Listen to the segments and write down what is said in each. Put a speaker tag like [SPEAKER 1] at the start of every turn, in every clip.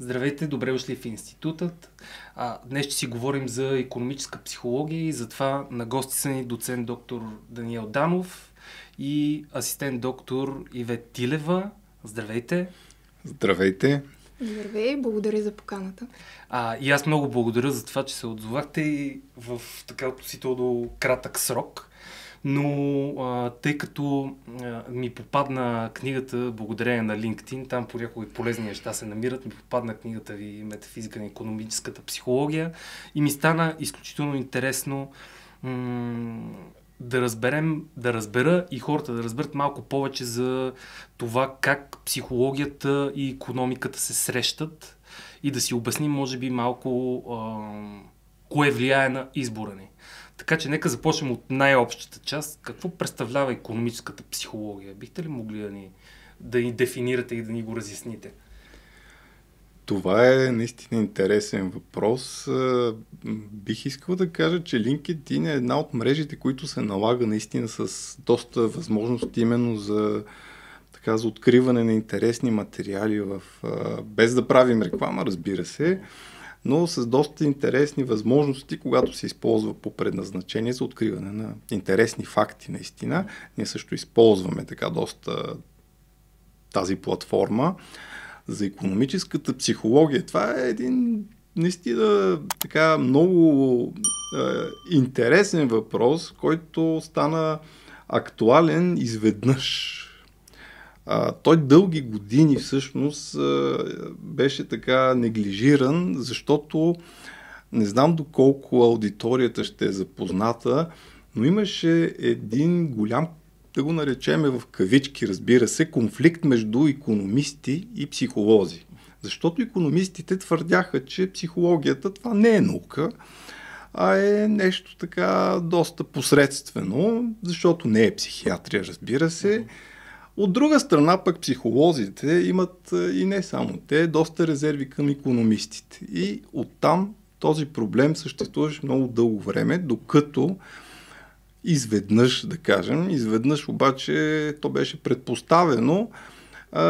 [SPEAKER 1] Здравейте, добре дошли в институтът. Днес ще си говорим за икономическа психология и затова на гости са ни доцент доктор Даниел Данов и асистент доктор Ивет Тилева. Здравейте!
[SPEAKER 2] Здравейте!
[SPEAKER 3] Здравей, благодаря за поканата.
[SPEAKER 1] И аз много благодаря за това, че се отзовахте и в така относително кратък срок. Но тъй като ми попадна книгата, благодарение на LinkedIn, там понякога и полезни неща се намират, ми попадна книгата ви Метафизика на икономическата психология и ми стана изключително интересно да разбера и хората да разберат малко повече за това как психологията и икономиката се срещат и да си обясним може би малко кое влияе на избора ни. Така че нека започнем от най-общата част. Какво представлява икономическата психология? Бихте ли могли да ни дефинирате и да ни го разясните?
[SPEAKER 2] Това е наистина интересен въпрос. Бих искал да кажа, че LinkedIn е една от мрежите, които се налага наистина с доста възможности именно за откриване на интересни материали, без да правим реклама, разбира се, но с доста интересни възможности, когато се използва по предназначение за откриване на интересни факти наистина. Ние също използваме доста тази платформа. За икономическата психология това е един наистина много интересен въпрос, който стана актуален изведнъж. Той дълги години всъщност беше така неглижиран, защото не знам доколко аудиторията ще е запозната, но имаше един голям, да го наречеме в кавички, разбира се, конфликт между икономисти и психолози. Защото икономистите твърдяха, че психологията това не е наука, а е нещо така доста посредствено, защото не е психиатрия, разбира се. От друга страна пък психолозите имат и не само те, доста резерви към икономистите. И оттам този проблем съществуваше много дълго време, докато изведнъж обаче то беше предпоставено,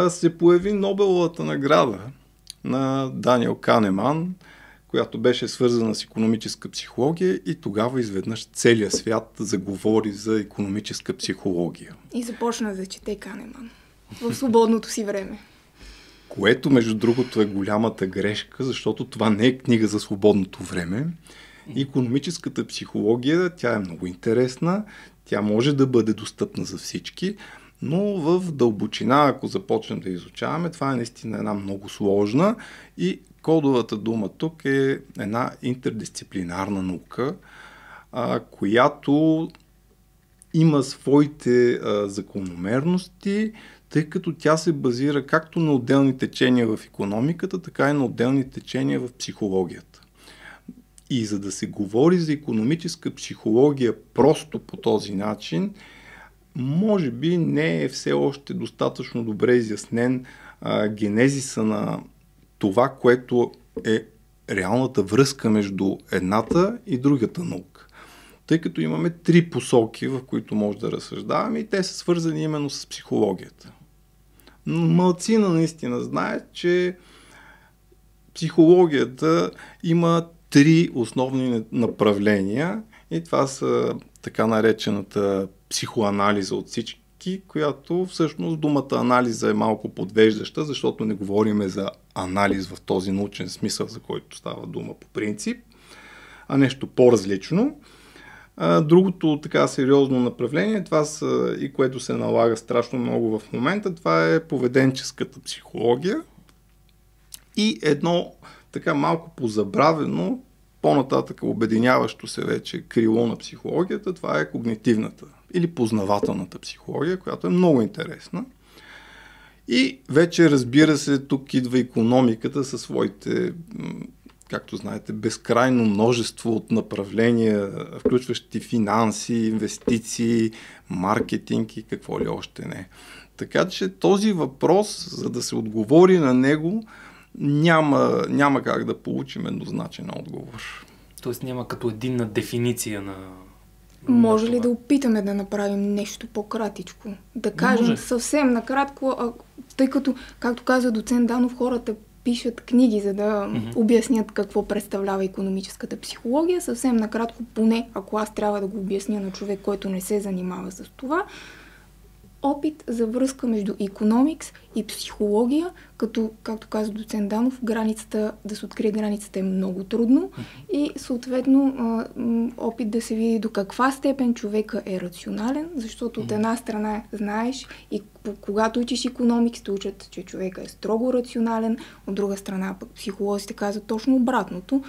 [SPEAKER 2] се появи Нобеловата награда на Даниел Канеман, която беше свързана с икономическа психология и тогава изведнъж целият свят заговори за икономическа психология.
[SPEAKER 3] И започна да чете Канеман в свободното си време.
[SPEAKER 2] Което, между другото, е голямата грешка, защото това не е книга за свободното време. Икономическата психология, тя е много интересна, тя може да бъде достъпна за всички, но в дълбочина, ако започнем да изучаваме, това е наистина една много сложна и кодовата дума тук е една интердисциплинарна наука, която има своите закономерности, тъй като тя се базира както на отделни течения в икономиката, така и на отделни течения в психологията. И за да се говори за икономическа психология просто по този начин, може би не е все още достатъчно добре изяснен генезиса на това, което е реалната връзка между едната и другата наука. Тъй като имаме три посоки, в които може да разсъждаваме и те са свързани именно с психологията. Малцина наистина знае, че психологията има три основни направления и това са така наречената психоанализа от всички, която всъщност думата анализа е малко подвеждаща, защото не говориме за анализ в този научен смисъл, за който става дума по принцип, а нещо по-различно. Другото така сериозно направление, това са и което се налага страшно много в момента, това е поведенческата психология и едно така малко позабравено, по-нататък обединяващо се вече крило на психологията, това е когнитивната или познавателната психология, която е много интересна. И вече, разбира се, тук идва икономиката със своите, както знаете, безкрайно множество от направления, включващи финанси, инвестиции, маркетинг и какво ли още не. Така че този въпрос, за да се отговори на него, няма как да получим еднозначен отговор.
[SPEAKER 1] Тоест няма като единна дефиниция на...
[SPEAKER 3] Може ли да опитаме да направим нещо по-кратичко? Да кажем съвсем накратко, тъй като, както каза доцент Данов, хората пишат книги, за да обяснят какво представлява икономическата психология. Съвсем накратко, поне ако аз трябва да го обясня на човек, който не се занимава с това, опит за връзка между икономикс и психология, като, както каза доцент Данов, да се открие границата е много трудно и съответно опит да се види до каква степен човека е рационален, защото от една страна знаеш и когато учиш икономикс, те учат, че човека е строго рационален, от друга страна пък психолозите казват точно обратното.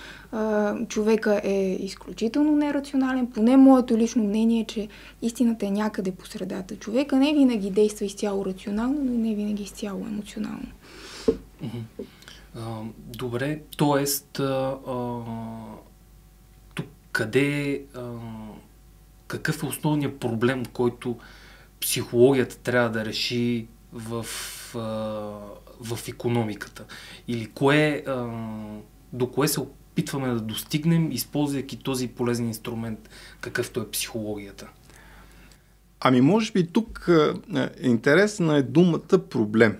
[SPEAKER 3] Човека е изключително нерационален, поне моето лично мнение е, че истината е някъде по средата. Човека не винаги действа изцяло рационално, но и не винаги изцяло емоционално.
[SPEAKER 1] Добре, т.е. тук какъв е основният проблем, който психологията трябва да реши в икономиката? Или до кое се опитваме да достигнем, използвайки този полезен инструмент, какъвто е психологията?
[SPEAKER 2] Ами може би тук интересна е думата проблем.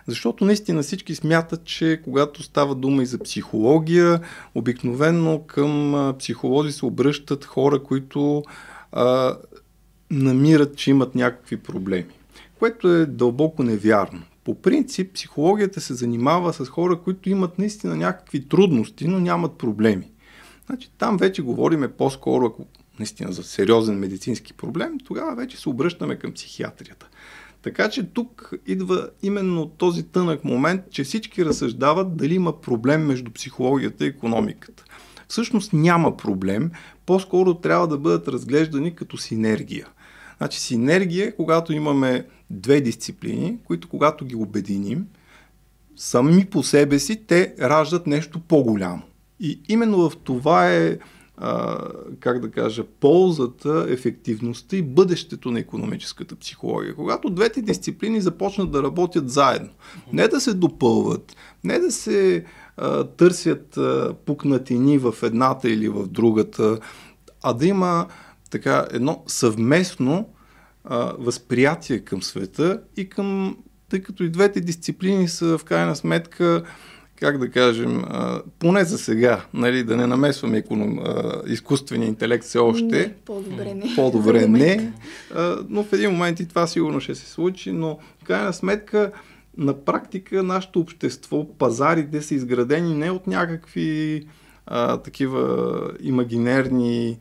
[SPEAKER 2] Защото наистина всички смятат, че когато става дума и за психология, обикновено към психолози се обръщат хора, които намират, че имат някакви проблеми. Което е дълбоко невярно. По принцип, психологията се занимава с хора, които имат наистина някакви трудности, но нямат проблеми. Значи, там вече говориме по-скоро, ако наистина за сериозен медицински проблем, тогава вече се обръщаме към психиатрията. Така че тук идва именно този тънък момент, че всички разсъждават дали има проблем между психологията и икономиката. Всъщност няма проблем, по-скоро трябва да бъдат разглеждани като синергия. Значи синергия е когато имаме две дисциплини, които когато ги обединим, сами по себе си те раждат нещо по-голямо. И именно в това е ползата, ефективността и бъдещето на икономическата психология. Когато двете дисциплини започнат да работят заедно. Не да се допълват, не да се търсят пукнатини в едната или в другата, а да има едно съвместно възприятие към света и тъй като и двете дисциплини са в крайна сметка поне за сега, нали, да не намесваме изкуствения интелект все още.
[SPEAKER 3] Не, по-добре не.
[SPEAKER 2] По-добре не. Но в един момент и това сигурно ще се случи, но в крайна сметка на практика нашето общество, пазарите са изградени не от някакви такива имагинерни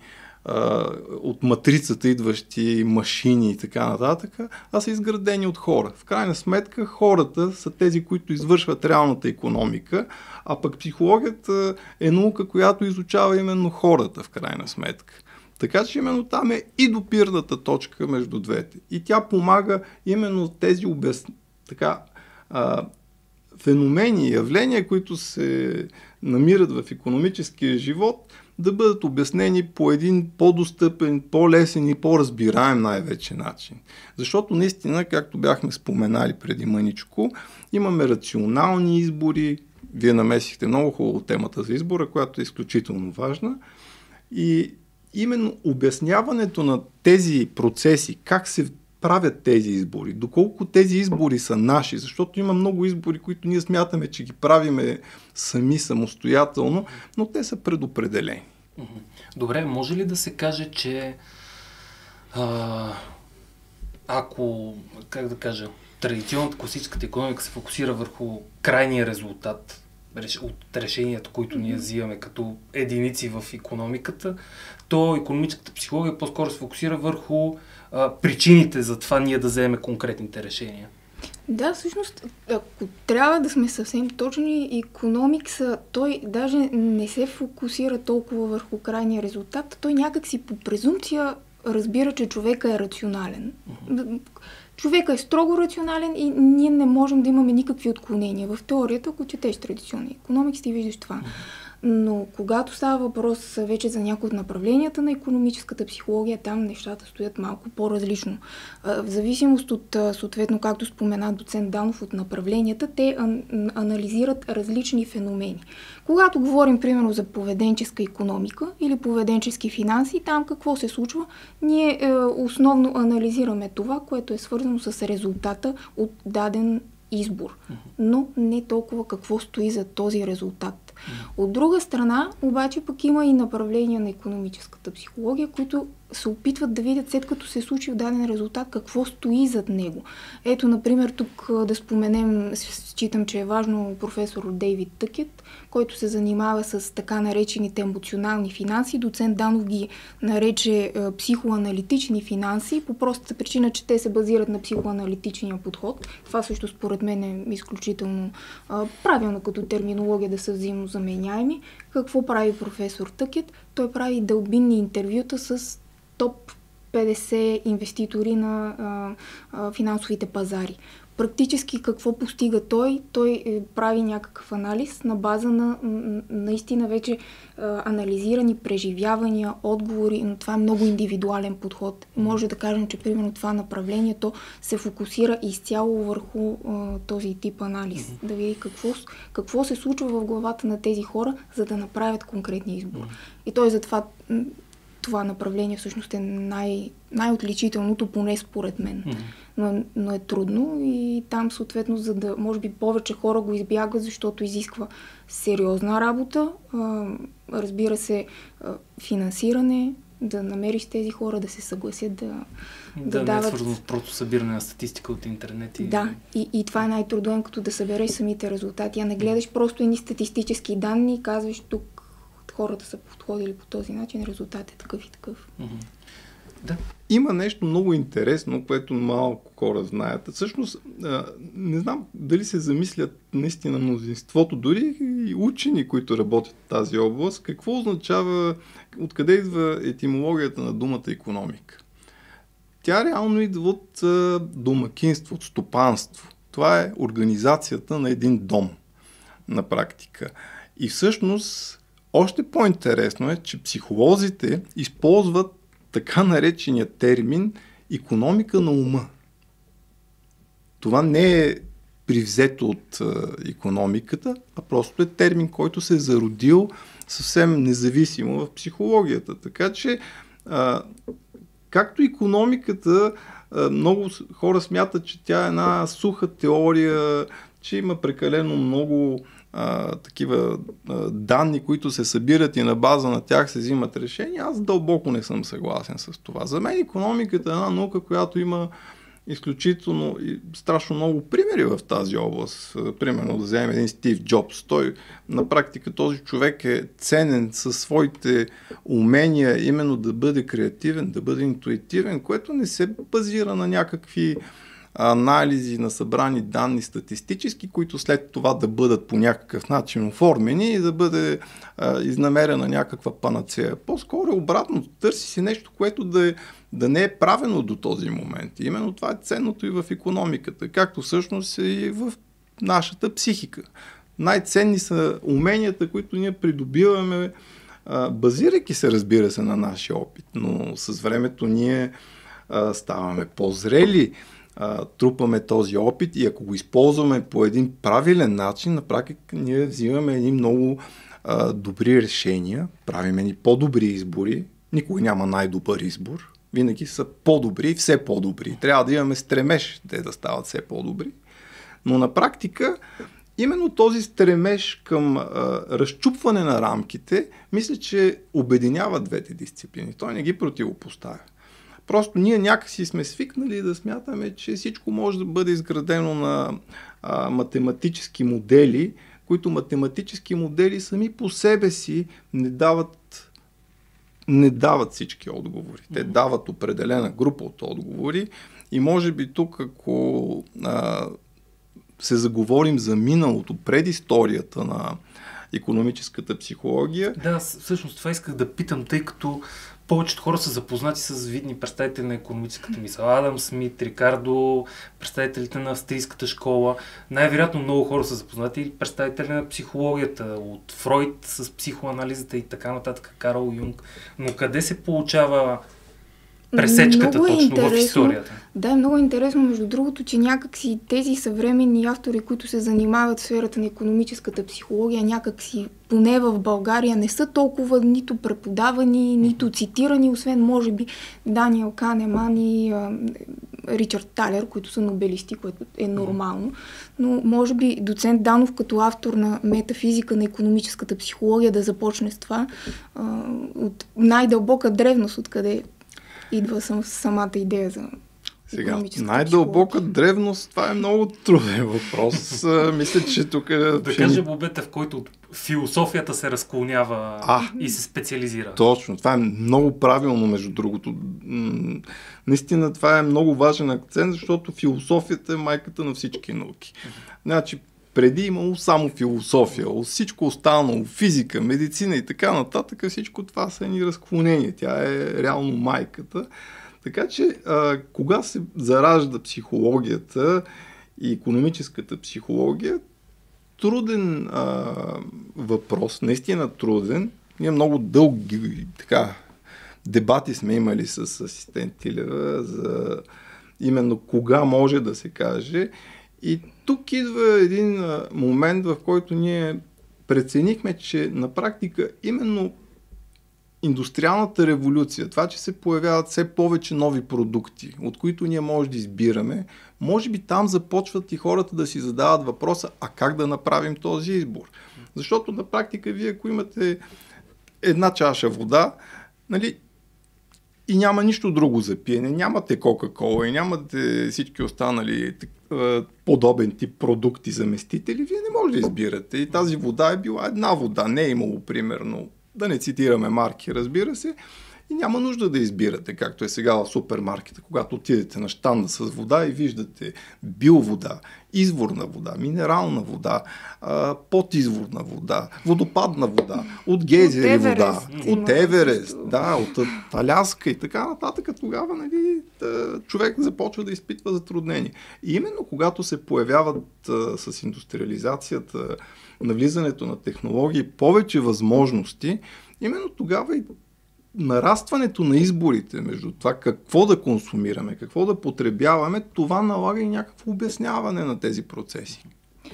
[SPEAKER 2] от матрицата идващи машини и така нататък, а са изградени от хора. В крайна сметка хората са тези, които извършват реалната икономика, а пък психологията е наука, която изучава именно хората в крайна сметка. Така че именно там е и допирната точка между двете. И тя помага именно тези феномени и явления, които се намират в икономическия живот, да бъдат обяснени по един по-достъпен, по-лесен и по-разбираем най-вече начин. Защото наистина, както бяхме споменали преди мъничко, имаме рационални избори. Вие намесихте много хубаво темата за избора, която е изключително важна. И именно обясняването на тези процеси, как се правят тези избори, доколко тези избори са наши, защото има много избори, които ние смятаме, че ги правиме сами, самостоятелно, но те са предопределени.
[SPEAKER 1] Добре, може ли да се каже, че ако, традиционната класическата икономика се фокусира върху крайния резултат от решенията, които ние взимаме като единици в икономиката, то икономическата психология по-скоро се фокусира върху причините за това ние да вземем конкретните решения.
[SPEAKER 3] Да, всъщност, ако трябва да сме съвсем точни, икономикса, той даже не се фокусира толкова върху крайния резултат, той някак си по презумпция разбира, че човека е рационален. Човека е строго рационален и ние не можем да имаме никакви отклонения. В теорията, ако четеш традиционни икономикс, ти виждаш това. Но когато става въпрос вече за някои от направленията на икономическата психология, там нещата стоят малко по-различно. В зависимост от, съответно, както спомена доцент Данов, от направленията, те анализират различни феномени. Когато говорим, примерно, за поведенческа икономика или поведенчески финанси, там какво се случва? Ние основно анализираме това, което е свързано с резултата от даден избор, но не толкова какво стои за този резултат. От друга страна, обаче пък има и направления на икономическата психология, които се опитват да видят, след като се случи в даден резултат, какво стои зад него. Ето, например, тук да споменем, считам, че е важно професор Дейвид Тъкет, който се занимава с така наречените емоционални финанси. Доцент Данов ги нарече психоаналитични финанси, по простата причина, че те се базират на психоаналитичния подход. Това също според мен е изключително правилно като терминология да са взаимозаменяеми. Какво прави професор Тъкет? Той прави дълбинни интервюта с топ 50 инвеститори на финансовите пазари. Практически какво постига той? Той прави някакъв анализ на база на наистина вече анализирани преживявания, отговори, но това е много индивидуален подход. Може да кажем, че примерно това направлението се фокусира изцяло върху този тип анализ. Да види какво се случва в главата на тези хора, за да направят конкретни избори. И той затова това направление всъщност е най-отличителното, поне според мен. Но е трудно и там съответно, за да може би повече хора го избягват, защото изисква сериозна работа, разбира се, финансиране, да намериш тези хора, да се съгласят да дават...
[SPEAKER 1] не е свързано с просто събиране на статистика от интернет.
[SPEAKER 3] Да, и това е най-трудно, като да събереш самите резултати, а не гледаш просто едни статистически данни и казваш тук хората са подходили по този начин, резултат е такъв и такъв.
[SPEAKER 2] Да. Има нещо много интересно, което малко хора знаят. Всъщност, не знам дали се замислят наистина мнозинството, дори и учени, които работят в тази област, какво означава, откъде идва етимологията на думата икономика. Тя реално идва от домакинство, от стопанство. Това е организацията на един дом на практика. И всъщност още по-интересно е, че психолозите използват така наречения термин икономика на ума. Това не е привзето от икономиката, а просто е термин, който се е зародил съвсем независимо в психологията. Така че, както икономиката, много хора смятат, че тя е една суха теория, че има прекалено много такива данни, които се събират и на база на тях се взимат решения, аз дълбоко не съм съгласен с това. За мен икономиката е една наука, която има изключително и страшно много примери в тази област. Примерно да вземем един Стив Джобс. Той на практика този човек е ценен със своите умения именно да бъде креативен, да бъде интуитивен, което не се базира на някакви анализи на събрани данни статистически, които след това да бъдат по някакъв начин оформени и да бъде изнамерена някаква панацея. По-скоро обратно, търси си нещо, което да не е правено до този момент. И именно това е ценното и в икономиката, както всъщност и в нашата психика. Най-ценни са уменията, които ние придобиваме, базирайки се, разбира се, на нашия опит, но с времето ние ставаме по-зрели, трупаме този опит и ако го използваме по един правилен начин, на практика ние взимаме едни много добри решения, правим едни по-добри избори. Никога няма най-добър избор. Винаги са по-добри и все по-добри. Трябва да имаме стремеж те да стават все по-добри. Но на практика именно този стремеж към разчупване на рамките, мисля, че обединява двете дисциплини. Той не ги противопоставя. Просто ние някакси сме свикнали да смятаме, че всичко може да бъде изградено на математически модели, които математически модели сами по себе си не дават всички отговори. Те дават определена група от отговори и може би тук, ако се заговорим за миналото, предисторията на икономическата психология.
[SPEAKER 1] Да, всъщност това исках да питам, тъй като повечето хора са запознати с видни представители на икономическата мисъл. Адам Смит, Рикардо, представителите на австрийската школа. Най-вероятно много хора са запознати и представители на психологията, от Фройд с психоанализата и така нататък, Карл Юнг. Но къде се получава пресечката точно в историята.
[SPEAKER 3] Да, много интересно, между другото, че някакси тези съвременни автори, които се занимават в сферата на икономическата психология, някакси, поне в България, не са толкова нито преподавани, нито цитирани, освен, може би, Даниел Канеман и Ричард Талер, които са нобелисти, което е нормално. Но, може би, доцент Данов, като автор на метафизика на икономическата психология, да започне с това от най-дълбока древност, откъде идва самата идея за
[SPEAKER 2] сега, най-дълбока древност, това е много труден въпрос. Мисля, че тук...
[SPEAKER 1] Да кажа бобета, в който философията се разклонява и се специализира.
[SPEAKER 2] Точно, това е много правилно, между другото. Наистина, това е много важен акцент, защото философията е майката на всички науки. Значи, преди имало само философия, всичко останало, физика, медицина и така нататък, всичко това са ни разклонения. Тя е реално майката. Така че, кога се заражда психологията и икономическата психология, труден въпрос, наистина труден. Ние много дълги дебати сме имали с асистент Тилева за именно кога може да се каже. И тук идва един момент, в който ние преценихме, че на практика именно индустриалната революция, това, че се появяват все повече нови продукти, от които ние може да избираме, може би там започват и хората да си задават въпроса, а как да направим този избор? Защото на практика вие, ако имате една чаша вода, нали, и няма нищо друго за пиене, нямате Кока-кола и нямате всички останали подобен тип продукти заместители, вие не може да избирате. И тази вода е била една вода, не е имало примерно, да не цитираме марки, разбира се, и няма нужда да избирате, както е сега в супермаркета, когато отидете на щанда с вода и виждате биовода, изворна вода, минерална вода, подизворна вода, водопадна вода, от гейзери вода, от Еверест, да, от Аляска и така нататък, тогава, нали, човек започва да изпитва затруднения. И именно когато се появяват с индустриализацията, навлизането на технологии, повече възможности, именно тогава и нарастването на изборите между това какво да консумираме, какво да потребяваме, това налага и някакво обясняване на тези процеси.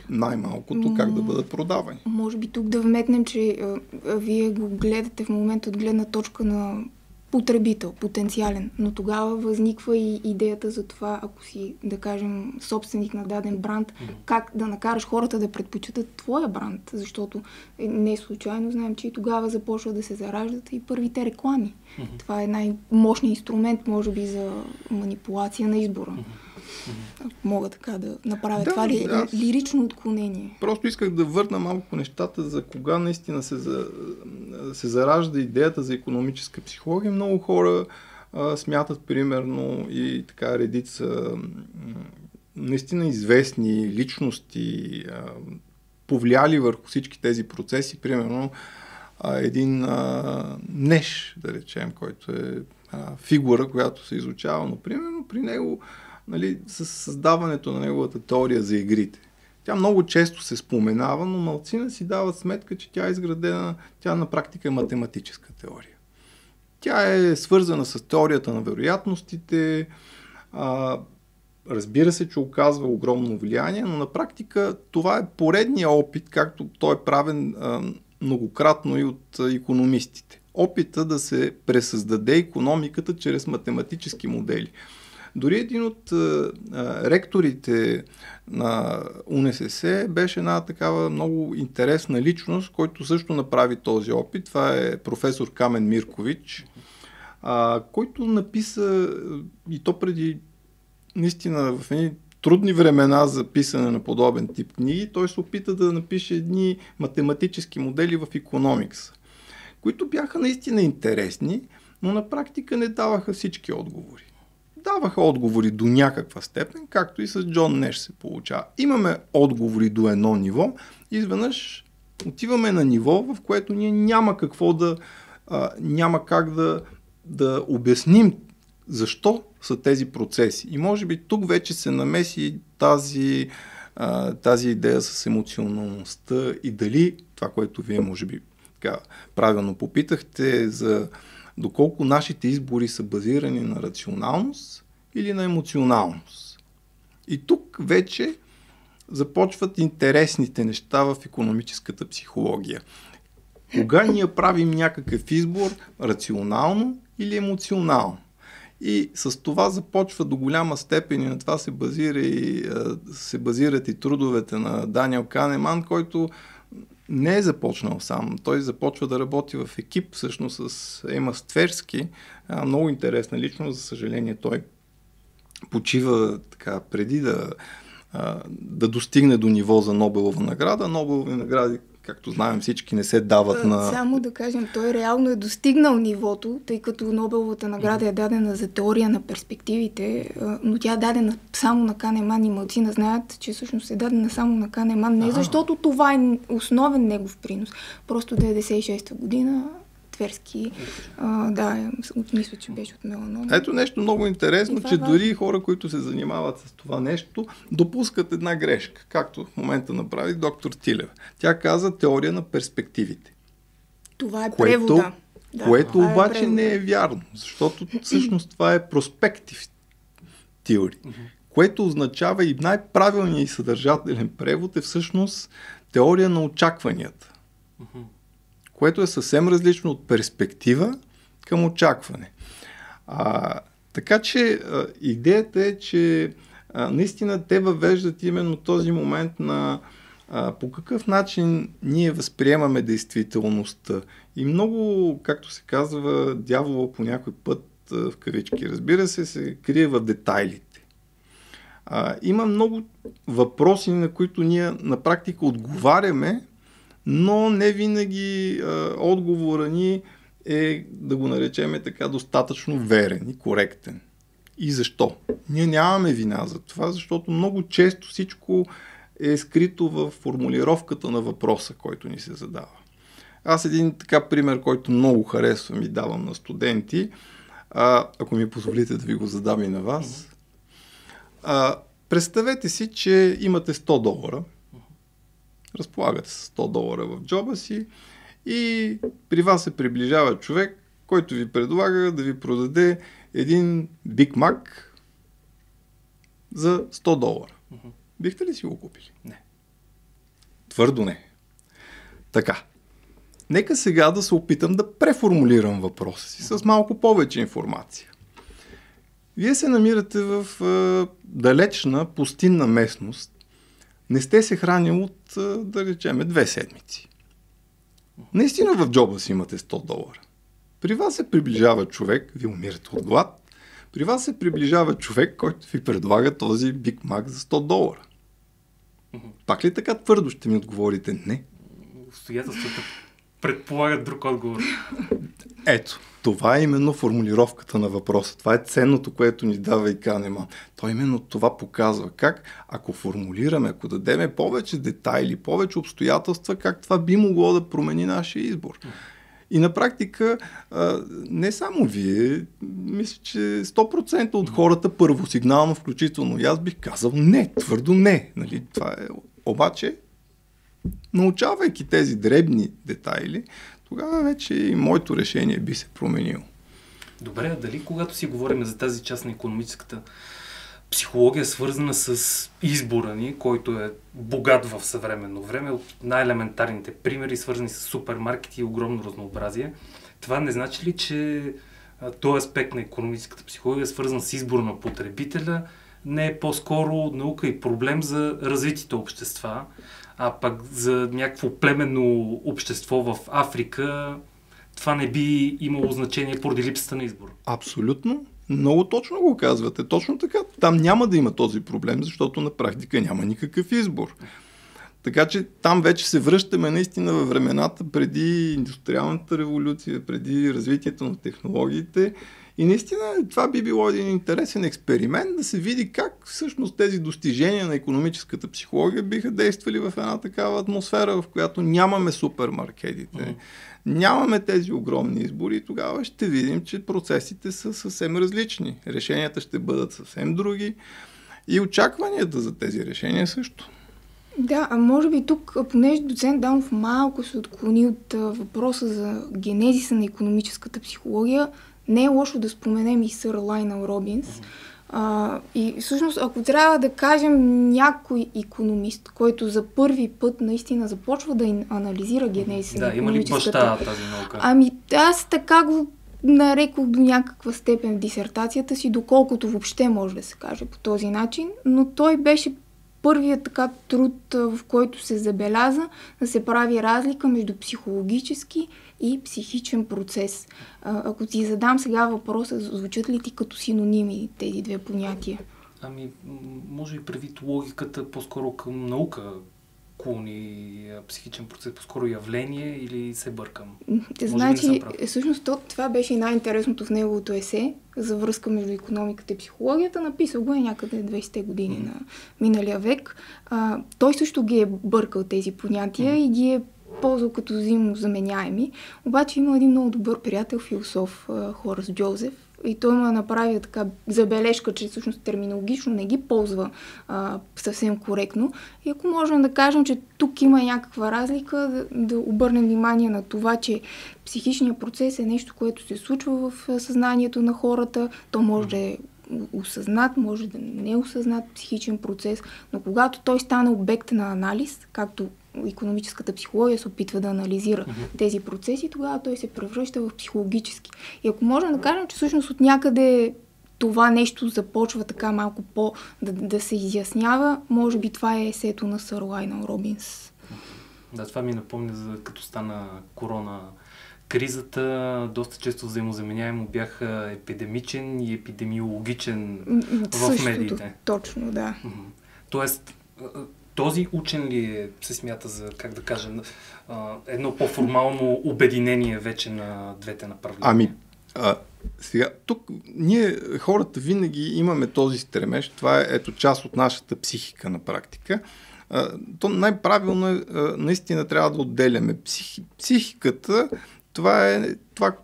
[SPEAKER 2] Най-малкото как да бъдат продавани.
[SPEAKER 3] Може би тук да вметнем, че вие го гледате в момента от гледна точка на потребител, потенциален, но тогава възниква и идеята за това, ако си, да кажем, собственик на даден бранд, как да накараш хората да предпочитат твоя бранд, защото не случайно знаем, че и тогава започва да се зараждат и първите реклами. Това е най-мощният инструмент, може би, за манипулация на избора. Мога така да направя това лирично отклонение.
[SPEAKER 2] Просто исках да върна малко нещата за кога наистина се заражда идеята за икономическа психология. Много хора смятат примерно и така редица наистина известни личности повлияли върху всички тези процеси. Примерно един Неш, да речем, който е фигура, която се изучава, но примерно при него, нали, с създаването на неговата теория за игрите. Тя много често се споменава, но малцина си дават сметка, че тя е изградена, тя на практика е математическа теория. Тя е свързана с теорията на вероятностите, разбира се, че оказва огромно влияние, но на практика това е поредния опит, както той е правен многократно и от икономистите. Опита да се пресъздаде икономиката чрез математически модели. Дори един от ректорите на УНСС беше една такава много интересна личност, който също направи този опит. Това е професор Камен Миркович, който написа, и то преди наистина в едни трудни времена за писане на подобен тип книги, той се опита да напише едни математически модели в икономикса, които бяха наистина интересни, но на практика не даваха всички отговори. Даваха отговори до някаква степен, както и с Джон Неш се получава. Имаме отговори до едно ниво, изведнъж отиваме на ниво, в което ние няма как да обясним защо са тези процеси. И може би тук вече се намеси тази идея с емоционалността и дали това, което вие може би така правилно попитахте за доколко нашите избори са базирани на рационалност или на емоционалност. И тук вече започват интересните неща в икономическата психология. Кога ние правим някакъв избор рационално или емоционално? И с това започва до голяма степен и на това се базират и трудовете на Даниел Канеман, който не е започнал сам. Той започва да работи в екип всъщност с Емас Тверски. Много интересна личност, за съжаление той почива така преди да достигне до ниво за Нобелова награда. Нобелови награди, както знаем всички, не се дават на...
[SPEAKER 3] Само да кажем, той реално е достигнал нивото, тъй като Нобеловата награда е дадена за теория на перспективите, но тя е дадена само на Канеман и малцина знаят, че всъщност е дадена само на Канеман, не защото това е основен негов принос. Просто 96-та година Тверски, мисля, че беше от меланома.
[SPEAKER 2] Ето нещо много интересно, че дори хора, които се занимават с това нещо, допускат една грешка, както в момента направи доктор Тилев. Тя каза теория на перспективите.
[SPEAKER 3] Това е превода.
[SPEAKER 2] Което обаче не е вярно, защото всъщност това е проспектив теория, което означава и най-правилният и съдържателен превод е всъщност теория на очакванията. Което е съвсем различно от перспектива към очакване. Така че идеята е, че наистина те въвеждат именно този момент на по какъв начин ние възприемаме действителността. И много, както се казва, дявола по някой път, в кавички, разбира се крие в детайлите. Има много въпроси, на които ние на практика отговаряме, но не винаги отговора ни е, да го наречем така, достатъчно верен и коректен. И защо? Ние нямаме вина за това, защото много често всичко е скрито в формулировката на въпроса, който ни се задава. Аз един така пример, който много харесвам и давам на студенти, ако ми позволите да ви го задам и на вас. Представете си, че имате $100, разполагате с $100 в джоба си и при вас се приближава човек, който ви предлага да ви продаде един Big Mac за $100. Бихте ли си го купили?
[SPEAKER 1] Не.
[SPEAKER 2] Твърдо не. Така. Нека сега да се опитам да преформулирам въпроса си с малко повече информация. Вие се намирате в далечна пустинна местност. Не сте се хранили от, да речем, 2 седмици. Наистина в джоба си имате $100. При вас се приближава човек, вие умирате от глад, при вас се приближава човек, който ви предлага този Big Mac за $100. Пак ли така твърдо ще ми отговорите не?
[SPEAKER 1] Обстоятелствата предполагат друг отговор.
[SPEAKER 2] Ето, това е именно формулировката на въпроса. Това е ценното, което ни дава и Канеман. Той именно това показва. Как, ако формулираме, ако дадеме повече детайли, повече обстоятелства, как това би могло да промени нашия избор. И на практика, не само вие, мисля, че 100% от хората първосигнално, включително и аз бих казал не, твърдо не. Нали? Това е. Обаче, научавайки тези дребни детайли, тогава вече и моето решение би се променило.
[SPEAKER 1] Добре, а дали когато си говорим за тази част на икономическата психология, свързана с избора ни, който е богат в съвременно време, от най-елементарните примери, свързани с супермаркети и огромно разнообразие, това не значи ли, че този аспект на икономическата психология, свързан с избора на потребителя, не е по-скоро наука и проблем за развитите общества, а пък за някакво племенно общество в Африка това не би имало значение поради липсата на избор?
[SPEAKER 2] Абсолютно. Много точно го казвате. Точно така. Там няма да има този проблем, защото на практика няма никакъв избор. Така че там вече се връщаме наистина във времената преди индустриалната революция, преди развитието на технологиите. И наистина това би било един интересен експеримент да се види как всъщност тези достижения на икономическата психология биха действали в една такава атмосфера, в която нямаме супермаркетите, нямаме тези огромни избори и тогава ще видим, че процесите са съвсем различни. Решенията ще бъдат съвсем други и очакванията за тези решения също.
[SPEAKER 3] Да, а може би тук, понеже доцент Данов малко се отклони от въпроса за генезиса на икономическата психология, не е лошо да споменем и сър Лайнел Робинс. И всъщност, ако трябва да кажем някой икономист, който за първи път наистина започва да анализира генезиса на икономическата...
[SPEAKER 1] Да, има ли баща тази наука?
[SPEAKER 3] Ами аз така го нарекох до някаква степен в дисертацията си, доколкото въобще може да се каже по този начин, но той беше първият така труд, в който се забеляза да се прави разлика между психологически и психичен процес. Ако ти задам сега въпроса, звучат ли ти като синоними тези две понятия?
[SPEAKER 1] Ами, може би предвид логиката по-скоро към наука клони психичен процес, по-скоро явление или се бъркам?
[SPEAKER 3] Значи, всъщност това беше най-интересното в неговото есе за връзка между икономиката и психологията. Написал го е някъде 20-те години на миналия век. Той също ги е бъркал тези понятия и ги е ползвал като взаимно заменяеми. Обаче има един много добър приятел, философ Хорас Джозеф, и той му е направил така забележка, че всъщност терминологично не ги ползва съвсем коректно. И ако можем да кажем, че тук има някаква разлика, да обърнем внимание на това, че психичният процес е нещо, което се случва в съзнанието на хората. То може да е осъзнат, може да не е осъзнат психичен процес, но когато той стане обект на анализ, както икономическата психология се опитва да анализира тези процеси, тогава той се превръща в психологически. И ако можем да кажем, че всъщност от някъде това нещо започва така малко да се изяснява, може би това е есето на сър Лайнел Робинс.
[SPEAKER 1] Да, това ми напомня, като стана корона кризата, доста често взаимозаменяемо бяха епидемичен и епидемиологичен в медиите.
[SPEAKER 3] Точно, да.
[SPEAKER 1] Тоест, този учен ли се смята за, как да кажа, едно по-формално обединение вече на двете направления?
[SPEAKER 2] Ами, сега, тук ние хората винаги имаме този стремеж, това е част от нашата психика на практика. То най-правилно е, наистина трябва да отделяме психиката, това е това,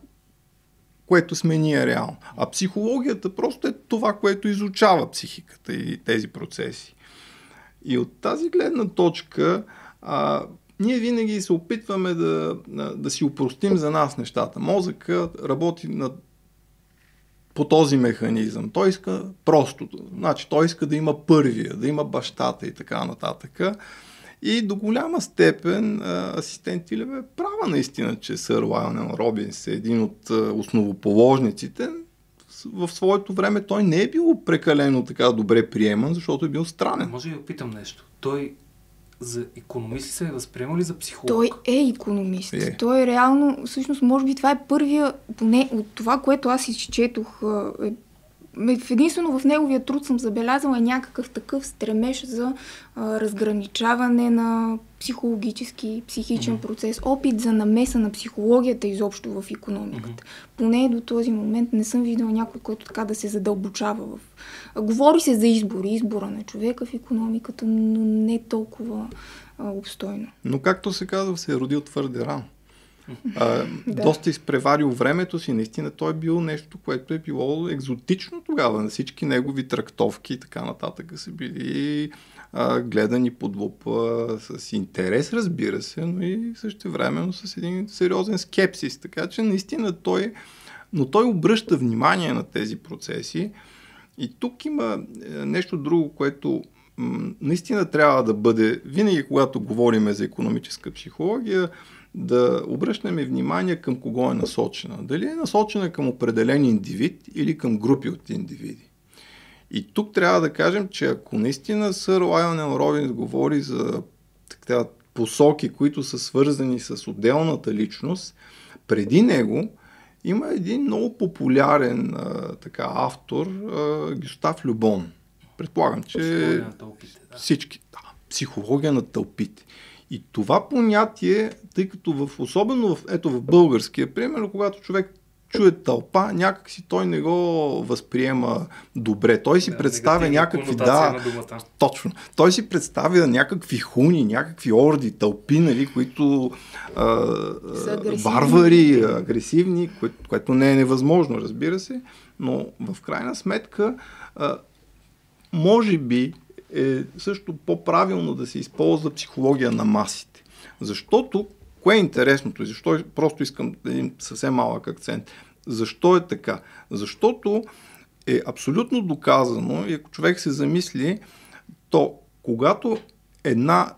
[SPEAKER 2] което сме ние реално. А психологията просто е това, което изучава психиката и тези процеси. И от тази гледна точка ние винаги се опитваме да си упростим за нас нещата. Мозъкът работи по този механизъм. Той иска простото. Значи, той иска да има първия, да има бащата и така нататък. И до голяма степен асистент Илев е права наистина, че сър Лайнел Робинс е един от основоположниците. В своето време той не е бил прекалено така добре приеман, защото е бил странен.
[SPEAKER 1] Може да опитам нещо. Той за икономист се е възприемал ли за психолог?
[SPEAKER 3] Той е икономист. Той е реално, всъщност, може би това е първия, поне от това, което аз изчетох, единствено в неговия труд съм забелязала някакъв такъв стремеж за разграничаване на психологически, психичен процес, опит за намеса на психологията изобщо в икономиката. Поне до този момент не съм виждала някой, който така да се задълбочава в... Говори се за избора на човека в икономиката, но не толкова обстойно.
[SPEAKER 2] Но както се казва, се е родил твърде рано. Доста изпреварил времето си, наистина той е бил нещо, което е било екзотично тогава. На всички негови трактовки и така нататък са били гледани под лупа с интерес, разбира се, но и същевременно с един сериозен скепсис. Така че наистина той обръща внимание на тези процеси. И тук има нещо друго, което наистина трябва да бъде, винаги когато говорим за икономическа психология, да обръщаме внимание към кого е насочена. Дали е насочена към определен индивид или към групи от индивиди. И тук трябва да кажем, че ако наистина сър Лайнел Робинс говори за посоки, които са свързани с отделната личност, преди него има един много популярен автор, Гюстав Любон. Предполагам, че всички. Психология на тълпите. И това понятие, тъй като особено в българския пример, когато човек чуе тълпа, някакси той не го възприема добре. Той си представя някакви... точно. Той си представя някакви хуни, някакви орди, тълпи, нали, които варвари, агресивни, което не е невъзможно, разбира се, но в крайна сметка може би е също по-правилно да се използва психология на масите. Защото, кое е интересното и защо просто искам един съвсем малък акцент. Защо е така? Защото е абсолютно доказано и ако човек се замисли, то когато една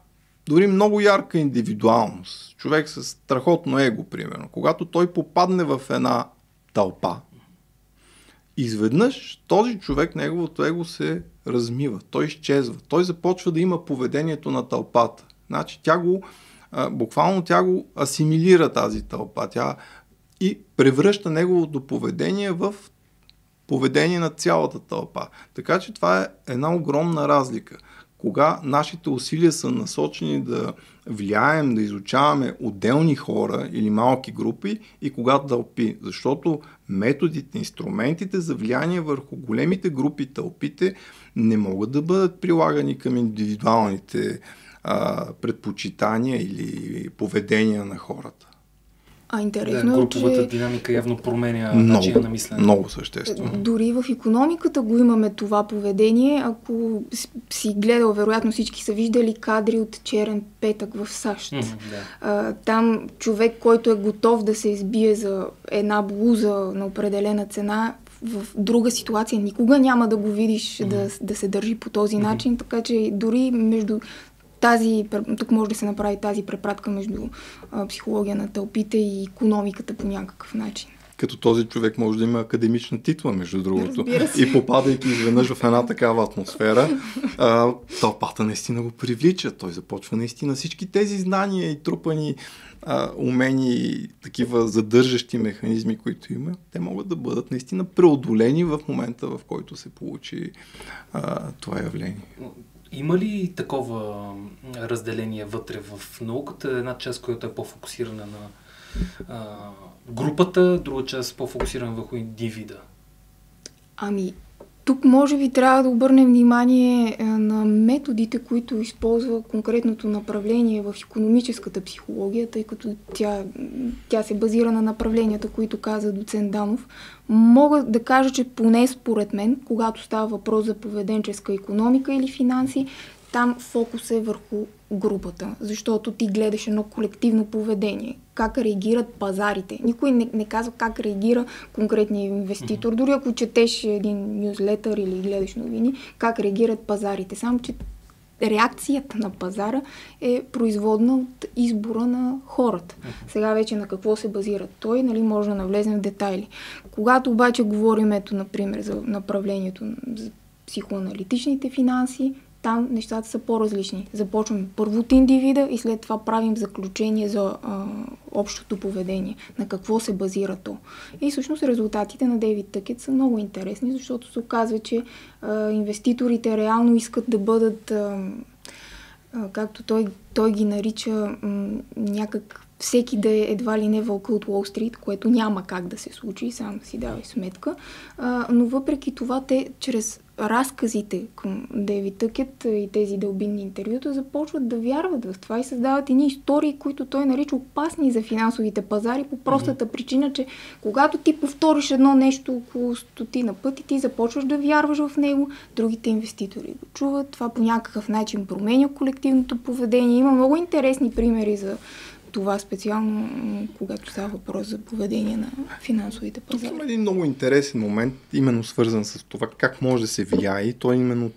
[SPEAKER 2] дори много ярка индивидуалност, човек с страхотно его, примерно, когато той попадне в една тълпа, изведнъж този човек, неговото его се размива, той изчезва, той започва да има поведението на тълпата. Значи буквално тя го асимилира тази тълпа, и превръща неговото поведение в поведение на цялата тълпа. Така че това е една огромна разлика. Кога нашите усилия са насочени да влияем, да изучаваме отделни хора или малки групи и кога тълпи. Защото методите, инструментите за влияние върху големите групи тълпите не могат да бъдат прилагани към индивидуалните предпочитания или поведения на хората.
[SPEAKER 3] Интересно
[SPEAKER 1] груповата динамика явно променя начина на мислене.
[SPEAKER 2] Много съществено.
[SPEAKER 3] Дори в икономиката го имаме това поведение. Ако си гледал, вероятно всички са виждали кадри от Черен петък в САЩ. Там човек, който е готов да се избие за една блуза на определена цена, в друга ситуация никога няма да го видиш да се държи по този начин, така че дори между тук може да се направи тази препратка между психология на тълпите и икономиката по някакъв начин.
[SPEAKER 2] Като този човек може да има академична титла, между другото. И попадайки изведнъж в една такава атмосфера, тълпата наистина го привлича. Той започва наистина всички тези знания и трупани умения и такива задържащи механизми, които има, те могат да бъдат наистина преодолени в момента, в който се получи това явление.
[SPEAKER 1] Има ли такова разделение вътре в науката? Една част, която е по-фокусирана на групата, друга част по-фокусирана върху индивида?
[SPEAKER 3] Тук може би трябва да обърнем внимание на методите, които използва конкретното направление в икономическата психология, тъй като тя се базира на направленията, които каза доцент Данов. Мога да кажа, че поне според мен, когато става въпрос за поведенческа икономика или финанси, там фокус е върху групата, защото ти гледаш едно колективно поведение. Как реагират пазарите. Никой не казва как реагира конкретният инвеститор. Дори ако четеш един нюзлетър или гледаш новини, как реагират пазарите. Само, че реакцията на пазара е производна от избора на хората. Сега вече на какво се базира той, може да навлезем в детайли. Когато обаче говорим, например, за направлението за психоаналитичните финанси, там нещата са по-различни. Започваме първо от индивида и след това правим заключение за общото поведение, на какво се базира то. И всъщност резултатите на Дейвид Тъкет са много интересни, защото се оказва, че инвеститорите реално искат да бъдат, както той ги нарича, някак всеки да е едва ли не вълка от Уолл Стрит, което няма как да се случи, сам си давай сметка. Но въпреки това, те чрез разказите към Дейвид Тъкет и тези дълбинни интервюта започват да вярват в това и създават едни истории, които той нарича опасни за финансовите пазари по простата причина, че когато ти повториш едно нещо около 100 пъти, ти започваш да вярваш в него, другите инвеститори го чуват, това по някакъв начин променя колективното поведение. Има много интересни примери за това специално, когато става въпрос за поведение на финансовите пазари.
[SPEAKER 2] Тук има един много интересен момент, именно свързан с това как може да се влияе. И той именно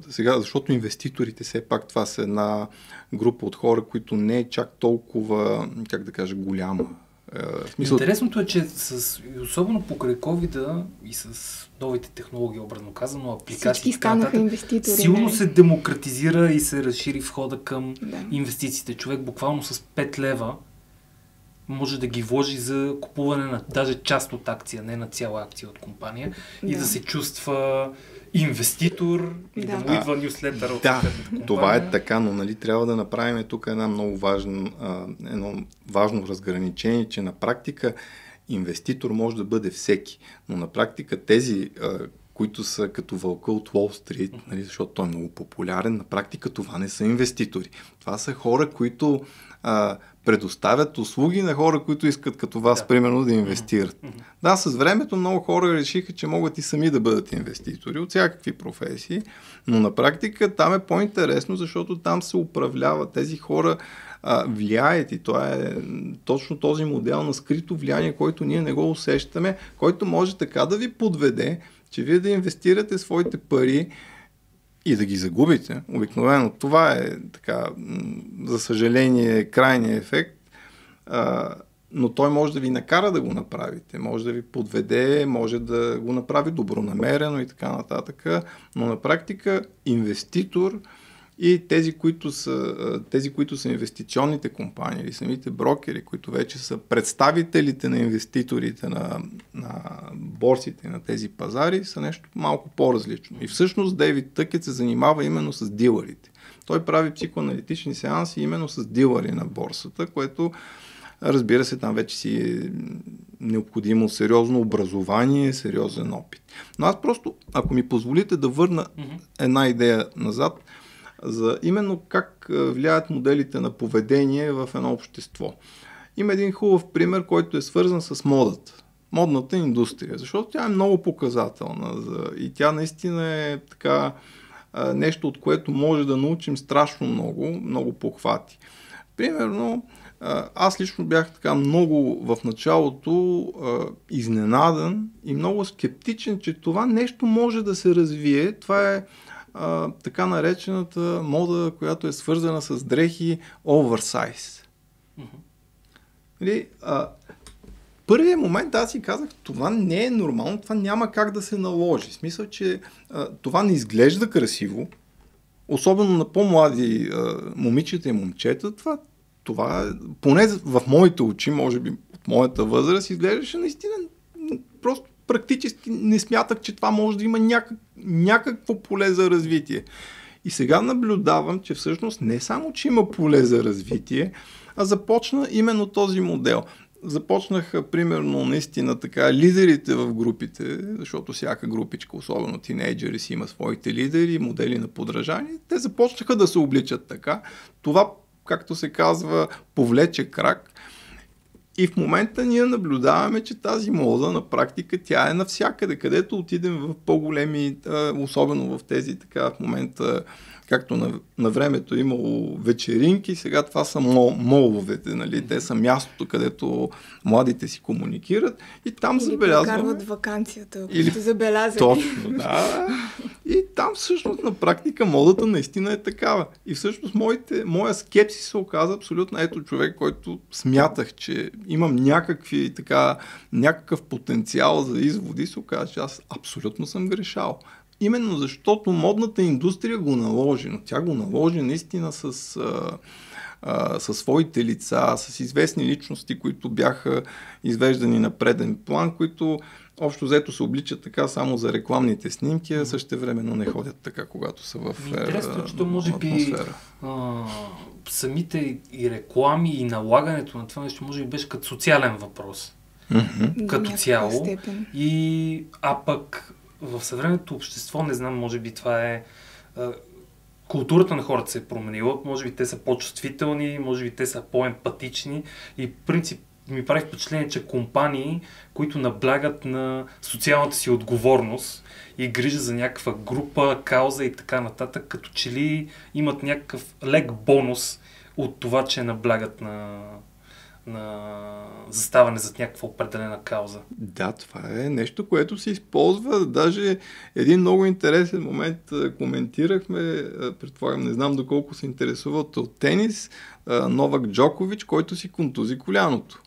[SPEAKER 2] сега, защото инвеститорите все пак това са една група от хора, които не е чак толкова, как да кажа, голяма.
[SPEAKER 1] Интересното е, че особено покрай COVID-а и с новите технологии, образно казано, апликации, силно се демократизира и се разшири входа към инвестициите. Човек буквално с 5 лева може да ги вложи за купуване на даже част от акция, не на цяла акция от компания и да се чувства инвеститор и да му идва нюслетър от компания.
[SPEAKER 2] Това е така, но трябва да направим тук едно важно разграничение, че на практика инвеститор може да бъде всеки, но на практика тези, които са като вълка от Уолл Стрит, защото той е много популярен, на практика това не са инвеститори. Това са хора, които предоставят услуги на хора, които искат като вас, примерно, да инвестират. Да, с времето много хора решиха, че могат и сами да бъдат инвеститори от всякакви професии, но на практика там е по-интересно, защото там се управлява. Тези хора влияят и това е точно този модел на скрито влияние, който ние не го усещаме, който може така да ви подведе, че вие да инвестирате своите пари и да ги загубите. Обикновено това е така, за съжаление, крайният ефект, но той може да ви накара да го направите, може да ви подведе, може да го направи добронамерено и така нататък, но на практика инвеститор и тези, които са инвестиционните компании или самите брокери, които вече са представителите на инвеститорите на борсите, на тези пазари, са нещо малко по-различно. И всъщност Дейвид Тъкет се занимава именно с дилърите. Той прави психоаналитични сеанси именно с дилъри на борсата, което, разбира се, там вече си е необходимо сериозно образование, сериозен опит. Но аз просто, ако ми позволите да върна една идея назад, за именно как влияят моделите на поведение в едно общество. Има един хубав пример, който е свързан с модата. Модната индустрия, защото тя е много показателна и тя наистина е така нещо, от което може да научим страшно много похвати. Примерно, аз лично бях така много в началото изненадан и много скептичен, че това нещо може да се развие. Това е така наречената мода, която е свързана с дрехи оверсайз. Първият момент аз си казах, това не е нормално, това няма как да се наложи. В смисъл, че това не изглежда красиво, особено на по-млади момичета и момчета. Това поне в моите очи, може би от моята възраст, изглеждаше наистина просто практически не смятах, че това може да има някакво поле за развитие. И сега наблюдавам, че всъщност не само, че има поле за развитие, а започна именно този модел. Започнаха, примерно, наистина така, лидерите в групите, защото всяка групичка, особено тинейджери, си има своите лидери, модели на подражание. Те започнаха да се обличат така. Това, както се казва, повлече крак. И в момента ние наблюдаваме, че тази мода на практика тя е навсякъде, където отидем в по-големи, особено в тези така в момента, както на времето имало вечеринки, сега това са моловете, нали? Те са мястото, където младите си комуникират и там забелязваме...
[SPEAKER 3] Или прекарват ваканцията, ако сте забелязали.
[SPEAKER 2] Точно, да. И там всъщност на практика модата наистина е такава. И всъщност моя скепсис се оказа абсолютно ето човек, който смятах, че имам някакъв потенциал за изводи, се оказа, че аз абсолютно съм грешал. Именно защото модната индустрия го наложи, но тя го наложи наистина със своите лица, с известни личности, които бяха извеждани на преден план, които общо взето се обличат така само за рекламните снимки, а същевременно не ходят така, когато са в
[SPEAKER 1] интересно, че то може би самите и реклами и налагането на това нещо може би беше като социален въпрос. Като цяло. А пък в съвременното общество, не знам, може би това е... Културата на хората се е променила, може би те са по-чувствителни, може би те са по-емпатични и в принцип ми прави впечатление, че компании, които наблягат на социалната си отговорност и грижа за някаква група, кауза и така нататък, като че ли имат някакъв лек бонус от това, че наблягат на заставане зад някаква определена кауза.
[SPEAKER 2] Да, това е нещо, което се използва. Даже един много интересен момент коментирахме, предполагам, не знам доколко се интересуват от тенис, Новак Джокович, който си контузи коляното.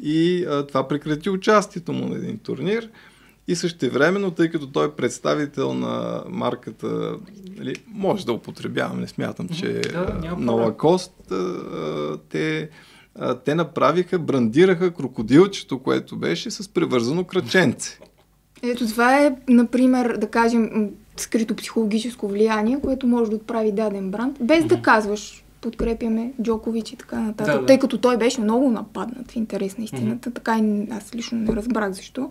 [SPEAKER 2] И това прекрати участието му на един турнир. И същевременно, тъй като той е представител на марката, може да употребявам, не смятам, че нова кост, те брандираха крокодилчето, което беше с превързано краченце.
[SPEAKER 3] Ето това е, например, да кажем, скрито психологическо влияние, което може да отправи даден бранд, без да казваш подкрепяме Джокович и така нататък, тъй като той беше много нападнат в интерес на истината, така и аз лично не разбрах защо.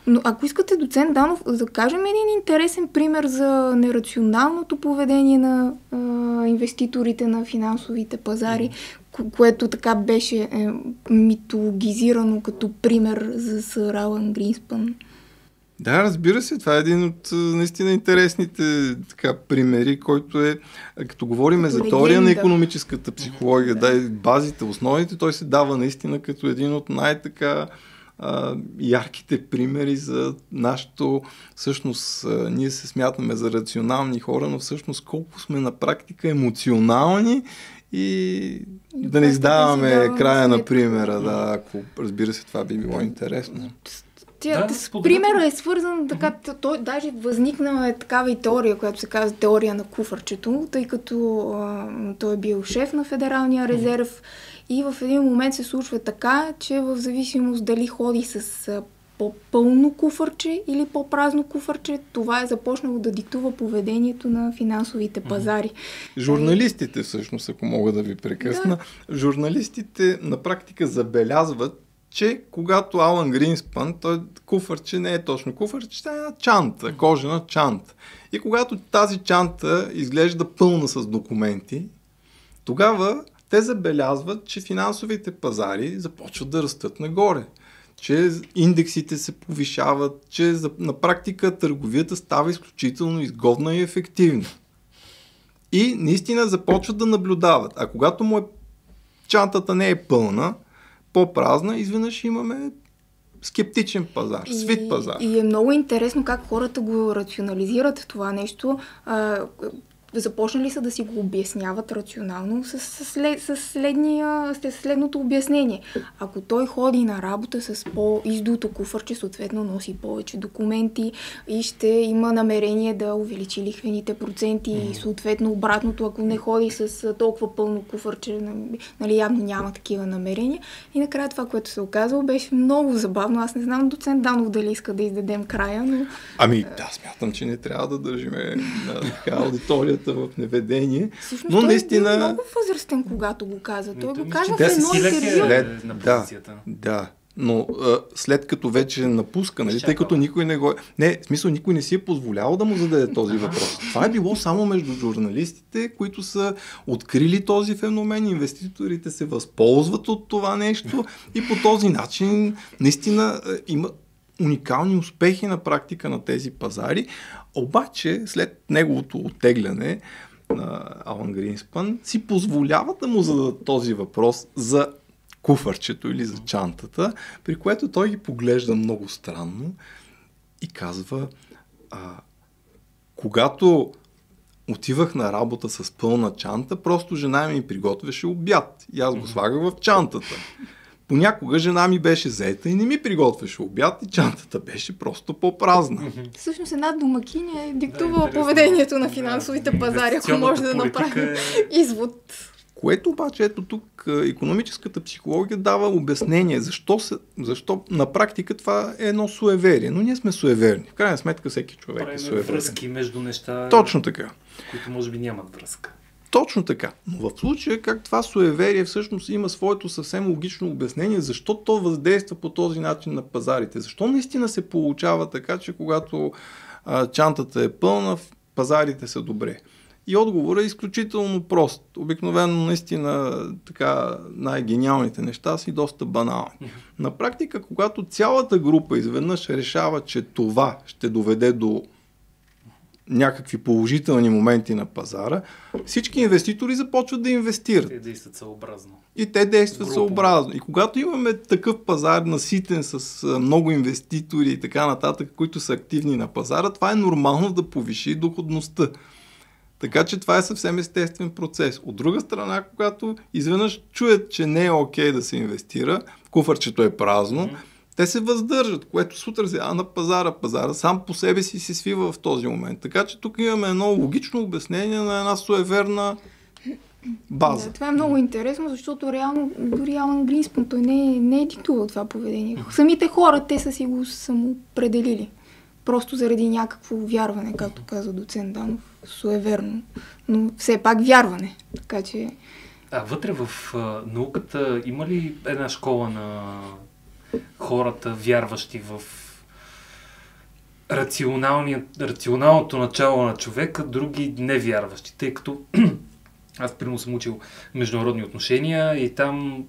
[SPEAKER 3] Но ако искате, доцент Данов, да кажем един интересен пример за нерационалното поведение на инвеститорите на финансовите пазари, което така беше митологизирано като пример за сър Алън Гринспън.
[SPEAKER 2] Да, разбира се, това е един от наистина интересните примери, който е, като говорим за теория на икономическата психология, базите, основите, той се дава наистина като един от ярките примери за нашето, всъщност ние се смятаме за рационални хора, но всъщност колко сме на практика емоционални и да не издаваме края на примера, ако разбира се това би било интересно.
[SPEAKER 3] Примерът е свързан така, той даже възникна такава и теория, която се казва теория на куфарчето, тъй като той е бил шеф на Федералния резерв и в един момент се случва така, че в зависимост дали ходи с по-пълно куфарче или по-празно куфарче, това е започнало да диктува поведението на финансовите пазари.
[SPEAKER 2] Журналистите всъщност, ако мога да ви прекъсна, журналистите на практика забелязват, че когато Алън Гринспън, той куфарче не е точно куфарче, това е една чанта, кожена чанта. И когато тази чанта изглежда пълна с документи, тогава те забелязват, че финансовите пазари започват да растат нагоре, че индексите се повишават, че на практика търговията става изключително изгодна и ефективна. И наистина започват да наблюдават. А когато чантата не е пълна, по-празна, изведнъж имаме скептичен пазар, свит пазар.
[SPEAKER 3] И е много интересно как хората го рационализират това нещо. Започнали са да си го обясняват рационално с следното обяснение. Ако той ходи на работа с по-издуто куфърче, съответно носи повече документи и ще има намерение да увеличи лихвените проценти и съответно обратното, ако не ходи с толкова пълно куфърче, явно няма такива намерения. И накрая това, което се оказало, беше много забавно. Аз не знам доцент Данов дали иска да издадем края, но...
[SPEAKER 2] Смятам, че не трябва да държиме аудиторията в неведение.
[SPEAKER 3] Всъщност, но наистина... е много възрастен, когато го каза. Той го казва в едно интервю.
[SPEAKER 1] На позицията.
[SPEAKER 2] Да. Но след като вече напуска, тъй като никой не го... никой не си е позволявал да му зададе този въпрос. Това е било само между журналистите, които са открили този феномен, инвеститорите се възползват от това нещо и по този начин наистина има уникални успехи на практика на тези пазари. Обаче, след неговото оттегляне на Алън Гринспън, си позволяват да му зададат този въпрос за куфарчето или за чантата, при което той ги поглежда много странно и казва, когато отивах на работа с пълна чанта, просто жена ми приготвяше обяд и аз го слагах в чантата. Понякога жена ми беше заета и не ми приготвяше обяд и чантата беше просто по-празна.
[SPEAKER 3] Всъщност една домакиня е диктувала поведението на финансовите пазари, ако може да направи извод.
[SPEAKER 2] Което обаче, ето тук, икономическата психология дава обяснение защо на практика това е едно суеверие. Но ние сме суеверни. В крайна сметка всеки човек е суеверен.
[SPEAKER 1] Връзки между неща,
[SPEAKER 2] точно така,
[SPEAKER 1] които може би нямат връзка.
[SPEAKER 2] Точно така. Но в случая как това суеверие всъщност има своето съвсем логично обяснение, защо то въздейства по този начин на пазарите. Защо наистина се получава така, че когато чантата е пълна, пазарите са добре. И отговорът е изключително прост. Обикновено наистина така най-гениалните неща са и доста банални. На практика, когато цялата група изведнъж решава, че това ще доведе до някакви положителни моменти на пазара, всички инвеститори започват да инвестират.
[SPEAKER 1] Те действат съобразно.
[SPEAKER 2] И те действат съобразно. И когато имаме такъв пазар наситен с много инвеститори и така нататък, които са активни на пазара, това е нормално да повиши доходността. Така че това е съвсем естествен процес. От друга страна, когато изведнъж чуят, че не е окей да се инвестира, куфарчето е празно, те се въздържат, което сутрин се на пазара сам по себе си се свива в този момент. Така че тук имаме едно логично обяснение на една суеверна база.
[SPEAKER 3] Да, това е много интересно, защото реално дори Алън Гринспън той не е диктувал това поведение. Самите хора, те са си го самоопределили. Просто заради някакво вярване, както каза доцент Данов. суеверно, но все пак вярване. Така че...
[SPEAKER 1] А вътре в науката има ли една школа на хората, вярващи в рационалното начало на човека, други невярващи? Тъй като аз примерно съм учил международни отношения и там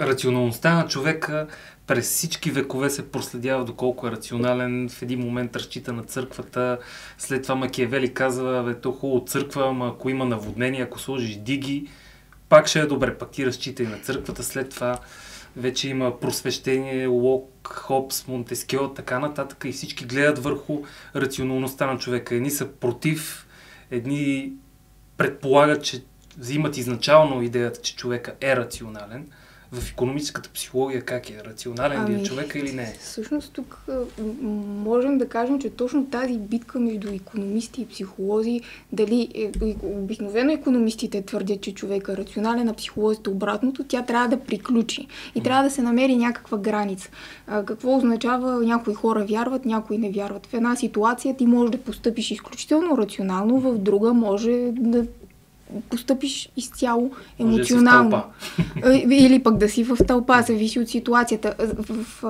[SPEAKER 1] рационалността на човека през всички векове се проследява доколко е рационален. В един момент разчита на църквата. След това Макиавели казва, то хубаво църква, ама ако има наводнение, ако сложиш диги, пак ще е добре. Пак ти разчитай на църквата. След това вече има просвещение, Лок, Хобс, Монтескьо, така нататък. И всички гледат върху рационалността на човека. Едни са против, едни предполагат, че взимат изначално идеята, че човека е рационален. В икономическата психология как е? Рационален ли е човека или не е?
[SPEAKER 3] Всъщност тук можем да кажем, че точно тази битка между икономисти и психолози, дали обикновено икономистите твърдят, че човек е рационален, а психолозите обратното, тя трябва да приключи. И трябва да се намери някаква граница. Какво означава някои хора вярват, някои не вярват. В една ситуация ти можеш да постъпиш изключително рационално, в друга може да постъпиш изцяло емоционално. Или пък да си в тълпа, зависи от ситуацията. В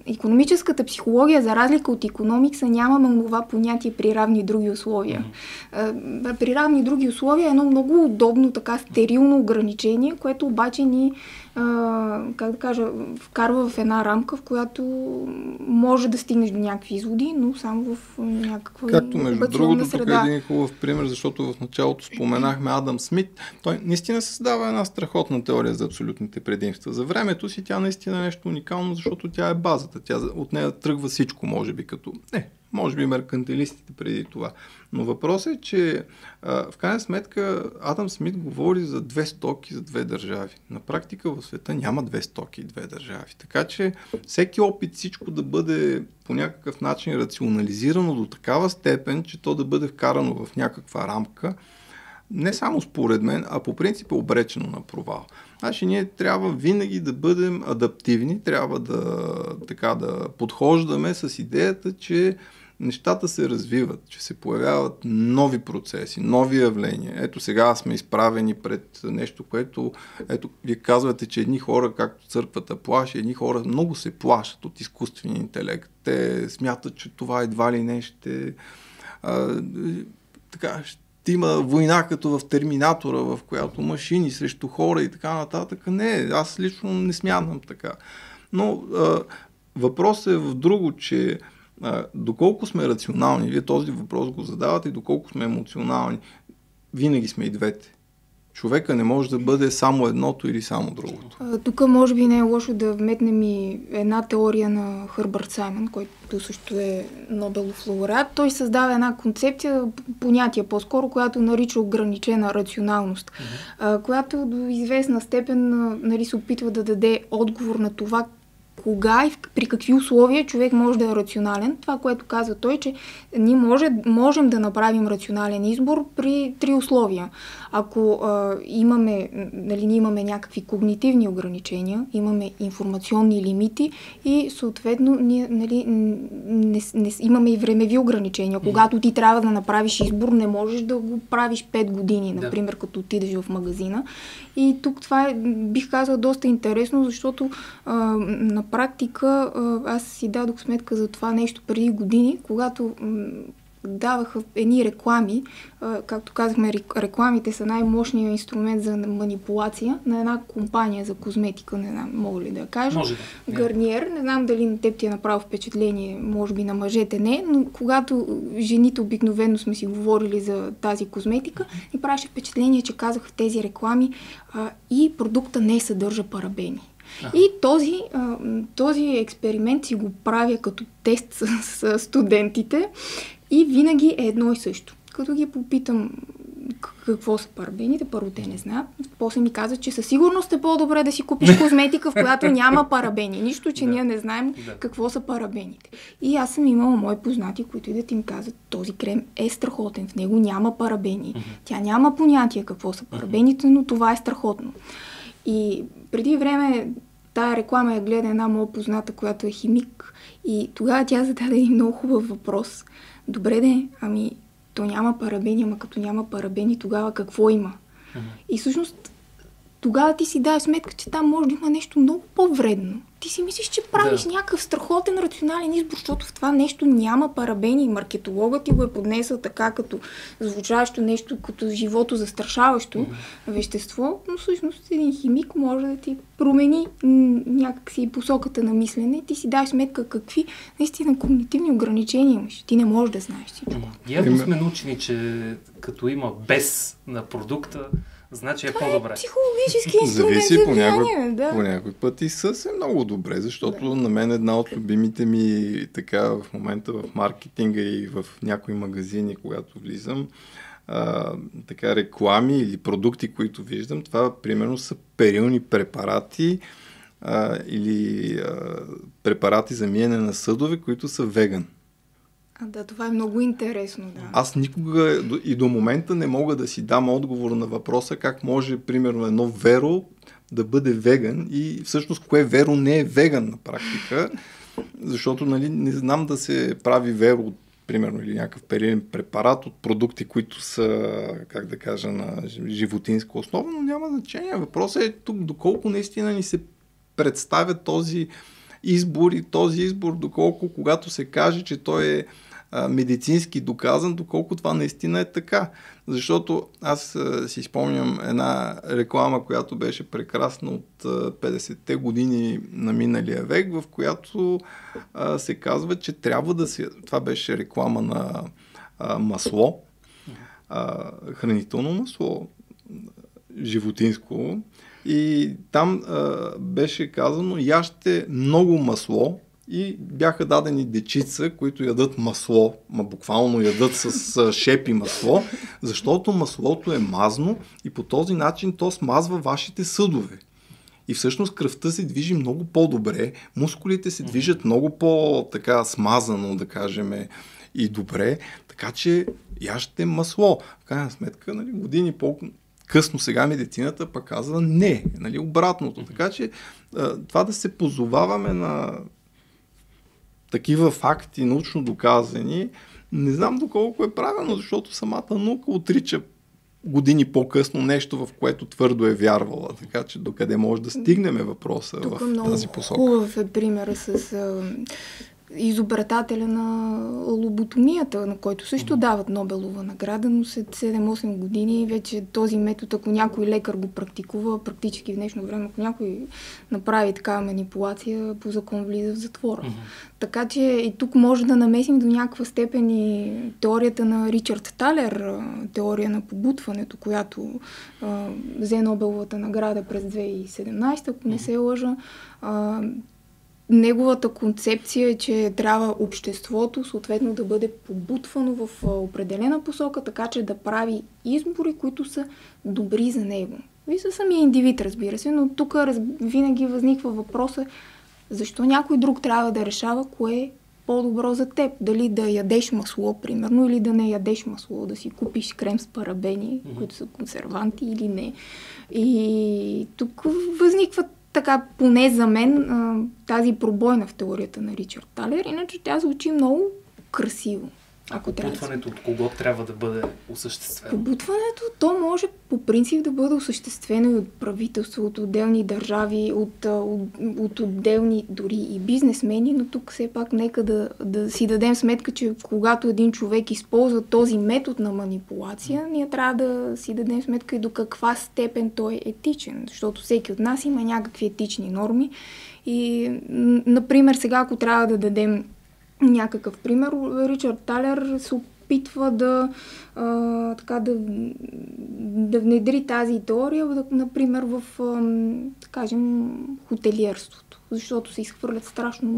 [SPEAKER 3] икономическата психология, за разлика от икономикса, нямаме това понятие при равни други условия. При равни други условия е едно много удобно, така стерилно ограничение, което обаче ни вкарва в една рамка, в която може да стигнеш до някакви изводи, но само в някаква
[SPEAKER 2] както между другото, тук е един хубав пример, защото в началото споменахме Адам Смит. Той наистина създава една страхотна теория за абсолютните предимства. За времето си тя наистина е нещо уникално, защото тя е базата. От нея тръгва всичко, може би, може би меркантилистите преди това. Но въпросът е, че в крайна сметка Адам Смит говори за две стоки, за две държави. На практика в света няма две стоки и две държави. Така че всеки опит всичко да бъде по някакъв начин рационализирано до такава степен, че то да бъде вкарано в някаква рамка, не само според мен, а по принцип е обречено на провал. Значи ние трябва винаги да бъдем адаптивни, трябва да подхождаме с идеята, че нещата се развиват, че се появяват нови процеси, нови явления. Ето сега сме изправени пред нещо, което, вие казвате, че едни хора, както църквата плаши, едни хора много се плашат от изкуствения интелект. Те смятат, че това едва ли не ще има война като в Терминатора, в която машини срещу хора и така нататък. Не, аз лично не смятам така. Но въпросът е в друго, че доколко сме рационални, вие този въпрос го задавате, и доколко сме емоционални, винаги сме и двете. Човека не може да бъде само едното или само другото.
[SPEAKER 3] Тук може би не е лошо да вметнем и една теория на Хърбърт Саймън, който също е Нобелов лауреат. Той създава една концепция, понятие по-скоро, която нарича ограничена рационалност, която до известна степен се опитва да даде отговор на това кога и при какви условия човек може да е рационален. Това, което казва той, че ние можем да направим рационален избор при три условия. Ако ние имаме някакви когнитивни ограничения, имаме информационни лимити и съответно имаме и времеви ограничения. Когато ти трябва да направиш избор, не можеш да го правиш 5 години, например, като отидеш в магазина. И тук това бих казал, доста интересно, защото на практика аз си дадох сметка за това нещо преди години, когато даваха едни реклами, както казахме, рекламите са най-мощният инструмент за манипулация на една компания за козметика, не знам, мога ли да я кажа.
[SPEAKER 1] Може да.
[SPEAKER 3] Гарниер, не знам дали на теб ти е направил впечатление, може би на мъжете не, но когато жените обикновено сме си говорили за тази козметика, ни правеше впечатление, че казаха в тези реклами и продукта не съдържа парабени. И този експеримент си го правя като тест с студентите и винаги е едно и също. Като ги попитам какво са парабените, първо те не знаят, после ми казват, че със сигурност е по-добре да си купиш козметика, в която няма парабени. Нищо, че ние не знаем какво са парабените. И аз съм имала мои познати, които идат и ми казват, този крем е страхотен, в него няма парабени. Тя няма понятие какво са парабените, но това е страхотно. И преди време тая реклама я гледа една моя позната, която е химик, и тогава тя зададе един много хубав въпрос. Добре де, то няма парабени, ама като няма парабени, тогава какво има? И всъщност тогава ти си дай сметка, че там може да има нещо много по-вредно. Ти си мислиш, че правиш някакъв страхотен рационален избор, защото в това нещо няма парабени и маркетологът ти го е поднесъл така като звучащо нещо, като живото застрашаващо вещество, но всъщност един химик може да ти промени някакси посоката на мислене. Ти си дай сметка какви наистина когнитивни ограничения имаш. Ти не можеш да знаеш всичко.
[SPEAKER 1] Явно сме научени, че като има без на продукта, значи е по-добре.
[SPEAKER 3] Психологически инструмент
[SPEAKER 2] зависи
[SPEAKER 3] за влияние,
[SPEAKER 2] по някой път и със е много добре, защото на мен една от любимите ми така в момента в маркетинга и в някои магазини, когато влизам, така реклами или продукти, които виждам, това примерно са перилни препарати или препарати за миене на съдове, които са веган.
[SPEAKER 3] Да, това е много интересно, да.
[SPEAKER 2] Аз никога и до момента не мога да си дам отговор на въпроса как може, примерно, едно веро да бъде веган и всъщност кое веро не е веган на практика, защото нали, не знам да се прави веро от, примерно, или някакъв перилен препарат от продукти, които са, как да кажа, на животинска основа, но няма значение. Въпросът е тук доколко наистина ни се представя този избор и този избор, доколко когато се каже, че той е медицински доказан, доколко това наистина е така. Защото аз си спомням една реклама, която беше прекрасна от 50-те години на миналия век, в която се казва, че трябва да се... Това беше реклама на масло, хранително масло, животинско. И там беше казано, яжте много масло и бяха дадени дечица, които ядат масло, буквално ядат с шепи масло, защото маслото е мазно и по този начин то смазва вашите съдове. И всъщност кръвта се движи много по-добре, мускулите се движат много по-така смазано, да кажем, и добре, така че яжте масло. В крайна сметка, нали, години късно сега медицината пък казва не, нали, обратното. Така че това да се позоваваме на такива факти, научно доказани, не знам доколко е правилно, защото самата наука отрича години по-късно нещо, в което твърдо е вярвала. Така че докъде може да стигнем въпроса
[SPEAKER 3] тук
[SPEAKER 2] в тази посока.
[SPEAKER 3] Хубав е примера с изобретателя на лоботомията, на който също дават Нобелова награда, но след 7-8 години вече този метод, ако някой лекар го практикува, практически в днешно време, ако някой направи такава манипулация, по закон влиза в затвора. Така че и тук може да намесим до някаква степен и теорията на Ричард Талер, теория на побутването, която взе Нобеловата награда през 2017, ако не се лъжа. Неговата концепция е, че трябва обществото съответно да бъде побутвано в определена посока, така че да прави избори, които са добри за него. И за самия индивид, разбира се, но тук винаги възниква въпроса защо някой друг трябва да решава кое е по-добро за теб. Дали да ядеш масло, примерно, или да не ядеш масло, да си купиш крем с парабени, които са консерванти или не. И тук възникват така, поне за мен, тази пробойна в теорията на Ричард Талер, иначе тя звучи много красиво.
[SPEAKER 1] Побутването от кого трябва да бъде осъществено?
[SPEAKER 3] Побутването, то може по принцип да бъде осъществено и от правителство, от отделни държави, от отделни дори и бизнесмени, но тук все пак нека да си дадем сметка, че когато един човек използва този метод на манипулация, ние трябва да си дадем сметка и до каква степен той е етичен, защото всеки от нас има някакви етични норми и, например, сега ако трябва да дадем някакъв пример, Ричард Талер се опитва да внедри тази теория, например, в, кажем, хотелиерството, защото се изхвърлят страшно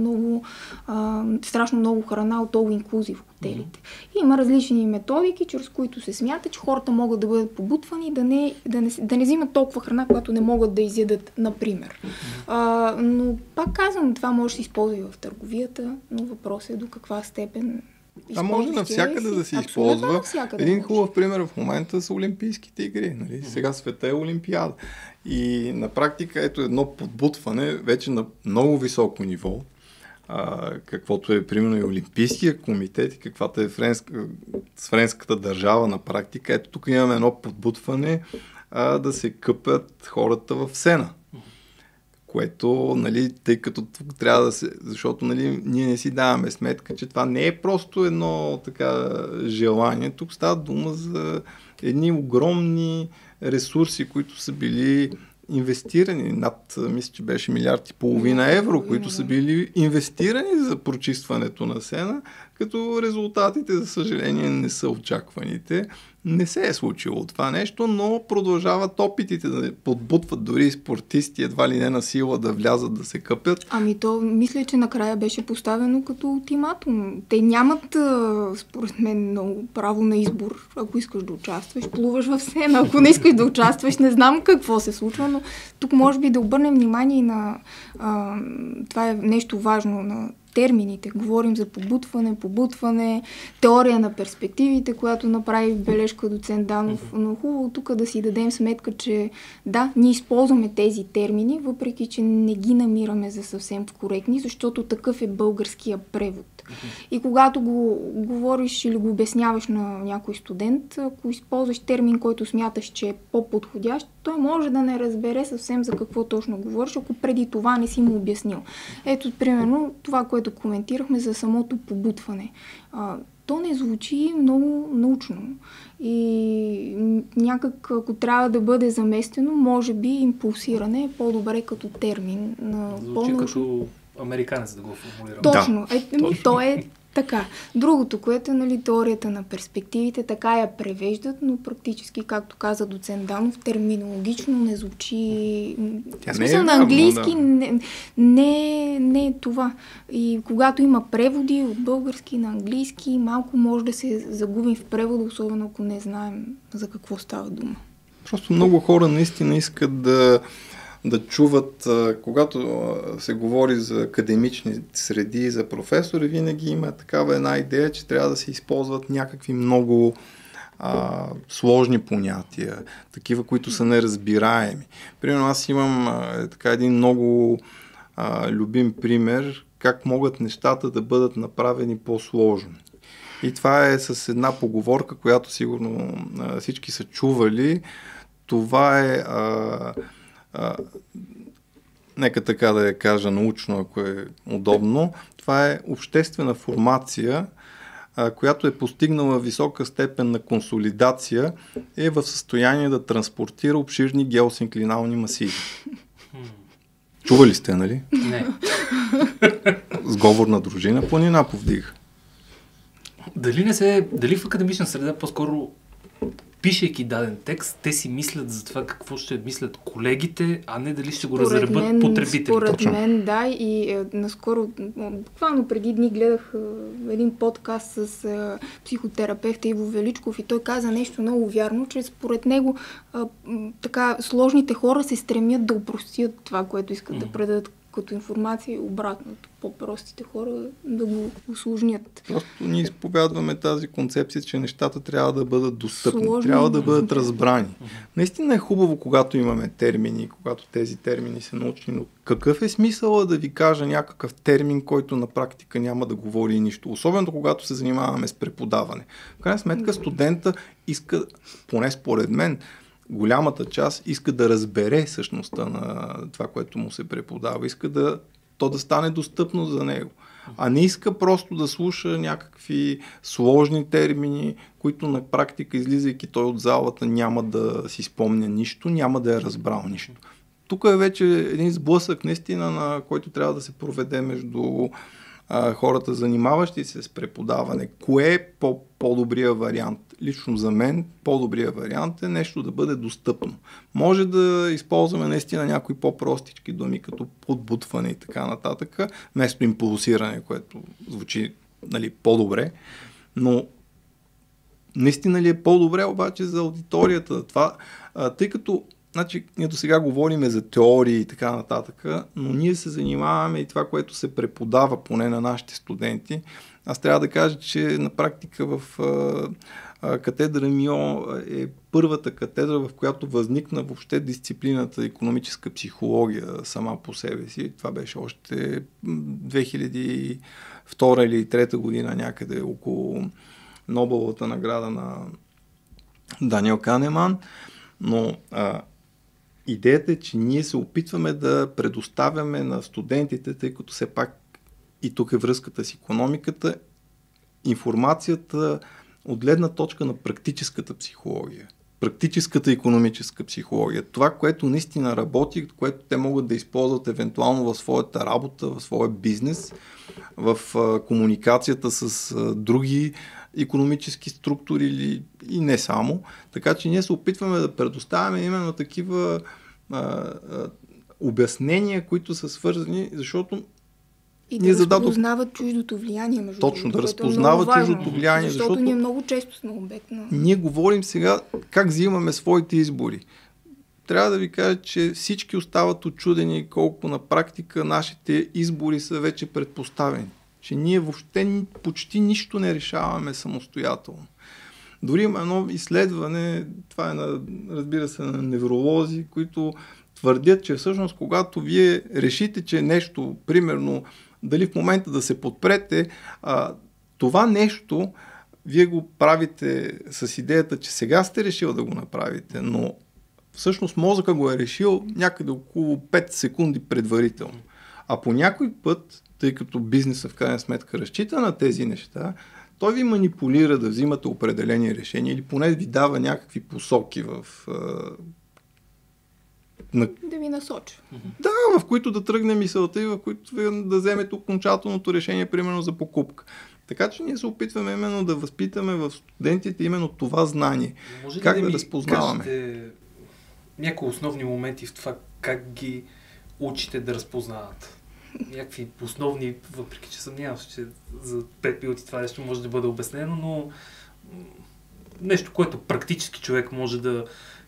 [SPEAKER 3] много храна от all-inclusive в хотелите. И има различни методики, чрез които се смята, че хората могат да бъдат побутвани да не взимат толкова храна, която не могат да изядат, например. Но пак казвам, това може да се използва и в търговията, но въпросът е до каква степен.
[SPEAKER 2] А може навсякъде да се използва. Един хубав пример в момента са Олимпийските игри. Нали? Сега света е Олимпиада. И на практика ето едно подбутване вече на много високо ниво. каквото е примерно и Олимпийския комитет и каквато е френската държава на практика. Ето тук имаме едно подбутване да се къпят хората в Сена. Което, нали, тъй като тук трябва да се... Защото, нали, ние не си даваме сметка, че това не е просто едно така желание. Тук става дума за едни огромни ресурси, които са били инвестирани. Мисля, че беше 1,5 милиарда евро, които са били инвестирани за прочистването на Сена, като резултатите, за съжаление, не са очакваните. Не се е случило това нещо, но продължават опитите да подбутват дори спортисти, едва ли не на сила да влязат, да се къпят.
[SPEAKER 3] Ами то, мисля, че накрая беше поставено като ултиматум. Те нямат, според мен, много право на избор. Ако искаш да участваш, плуваш в Сена. Ако не искаш да участваш, не знам какво се случва, но тук може би да обърнем внимание на... това е нещо важно на термините. Говорим за побутване, теория на перспективите, която направи бележка доцент Данов. Но хубаво тук да си дадем сметка, че да, ние използваме тези термини, въпреки че не ги намираме за съвсем коректни, защото такъв е българския превод. И когато го говориш или го обясняваш на някой студент, ако използваш термин, който смяташ, че е по-подходящ, той може да не разбере съвсем за какво точно говориш, ако преди това не си му обяснил. Ето, примерно, това, което коментирахме за самото побутване. То не звучи много научно. И някак, ако трябва да бъде заместено, може би импулсиране е по-добре като термин.
[SPEAKER 1] Звучи като американец да го формулирам.
[SPEAKER 3] Точно. То е така. Другото, което е, нали, теорията на перспективите, така я превеждат, но практически, както каза доцент Данов, терминологично не звучи... В смисъл на английски не е това. И когато има преводи от български на английски, малко може да се загубим в превода, особено ако не знаем за какво става дума.
[SPEAKER 2] Просто много хора наистина искат да чуват, когато се говори за академични среди, за професори, винаги има такава една идея, че трябва да се използват някакви много сложни понятия, такива, които са неразбираеми. Примерно аз имам така един много любим пример, как могат нещата да бъдат направени по-сложни. И това е с една поговорка, която сигурно всички са чували. Това е нека така да я кажа научно, ако е удобно. Това е обществена формация, която е постигнала висока степен на консолидация, е в състояние да транспортира обширни геосинклинални масиви. Чували сте, нали?
[SPEAKER 1] Не.
[SPEAKER 2] Сговорна дружина, планина повдига.
[SPEAKER 1] Дали в академична среда по-скоро, пишейки даден текст, те си мислят за това какво ще мислят колегите, а не дали ще го разребат потребителите.
[SPEAKER 3] Според мен, да. И наскоро, буквално преди дни гледах един подкаст с психотерапевта Иво Величков и той каза нещо много вярно, че според него така сложните хора се стремят да опростят това, което искат да предадат като информация и обратното. По-простите хора да го усложнят.
[SPEAKER 2] Просто ние изповядваме тази концепция, че нещата трябва да бъдат достъпни, трябва да бъдат разбрани. Наистина е хубаво, когато имаме термини, когато тези термини са научни, но какъв е смисъла да ви кажа някакъв термин, който на практика няма да говори нищо? Особено когато се занимаваме с преподаване. В крайна сметка студента иска, поне според мен, голямата част иска да разбере същността на това, което му се преподава. Иска то да стане достъпно за него. А не иска просто да слуша някакви сложни термини, които на практика, излизайки той от залата, няма да си спомня нищо, няма да е разбрал нищо. Тук е вече един сблъсък, наистина, на който трябва да се проведе между хората, занимаващи се с преподаване. Кое е по-добрия вариант? Лично за мен по-добрия вариант е нещо да бъде достъпно. Може да използваме наистина някои по-простички думи, като подбутване и така нататък, вместо импулсиране, което звучи, нали, по-добре, но наистина ли е по-добре обаче за аудиторията? Това, тъй като значи, ние до сега говорим за теории и така нататък, но ние се занимаваме и това, което се преподава поне на нашите студенти. Аз трябва да кажа, че на практика в катедра МИО е първата катедра, в която възникна въобще дисциплината икономическа психология сама по себе си. Това беше още 2002 или 2003 година, някъде около Нобеловата награда на Даниел Канеман. Но идеята е, че ние се опитваме да предоставяме на студентите, тъй като все пак и тук е връзката с икономиката, информацията от гледна точка на практическата психология, практическата икономическа психология. Това, което наистина работи, което те могат да използват евентуално в своята работа, в своя бизнес, в комуникацията с други икономически структури и не само. Така че ние се опитваме да предоставяме именно такива обяснения, които са свързани, защото
[SPEAKER 3] и да разпознават чуждото влияние, между
[SPEAKER 2] точно, да разпознават чуждото влияние,
[SPEAKER 3] защото ние много често сме обект на...
[SPEAKER 2] Ние говорим сега как взимаме своите избори. Трябва да ви кажа, че всички остават учудени колко на практика нашите избори са вече предпоставени. Че ние въобще почти нищо не решаваме самостоятелно. Дори има едно изследване, това е разбира се, на невролози, които твърдят, че всъщност когато вие решите, че нещо, примерно, дали в момента да се подпрете, това нещо вие го правите с идеята, че сега сте решил да го направите, но всъщност мозъка го е решил някъде около 5 секунди предварително. А по някой път, тъй като бизнесът в крайна сметка разчита на тези неща, той ви манипулира да взимате определени решения или поне ви дава някакви посоки
[SPEAKER 3] да ви насочи.
[SPEAKER 2] Да, в които да тръгне мисълта и в които да вземете окончателното решение, примерно за покупка. Така че ние се опитваме именно да възпитаме в студентите именно това знание.
[SPEAKER 1] Може
[SPEAKER 2] как
[SPEAKER 1] ли
[SPEAKER 2] да разпознаваме?
[SPEAKER 1] Кажете някои основни моменти в това как ги учите да разпознават? Някакви основни, въпреки че съмнявам се, че за 5 минути това нещо може да бъде обяснено, но нещо, което практически човек може да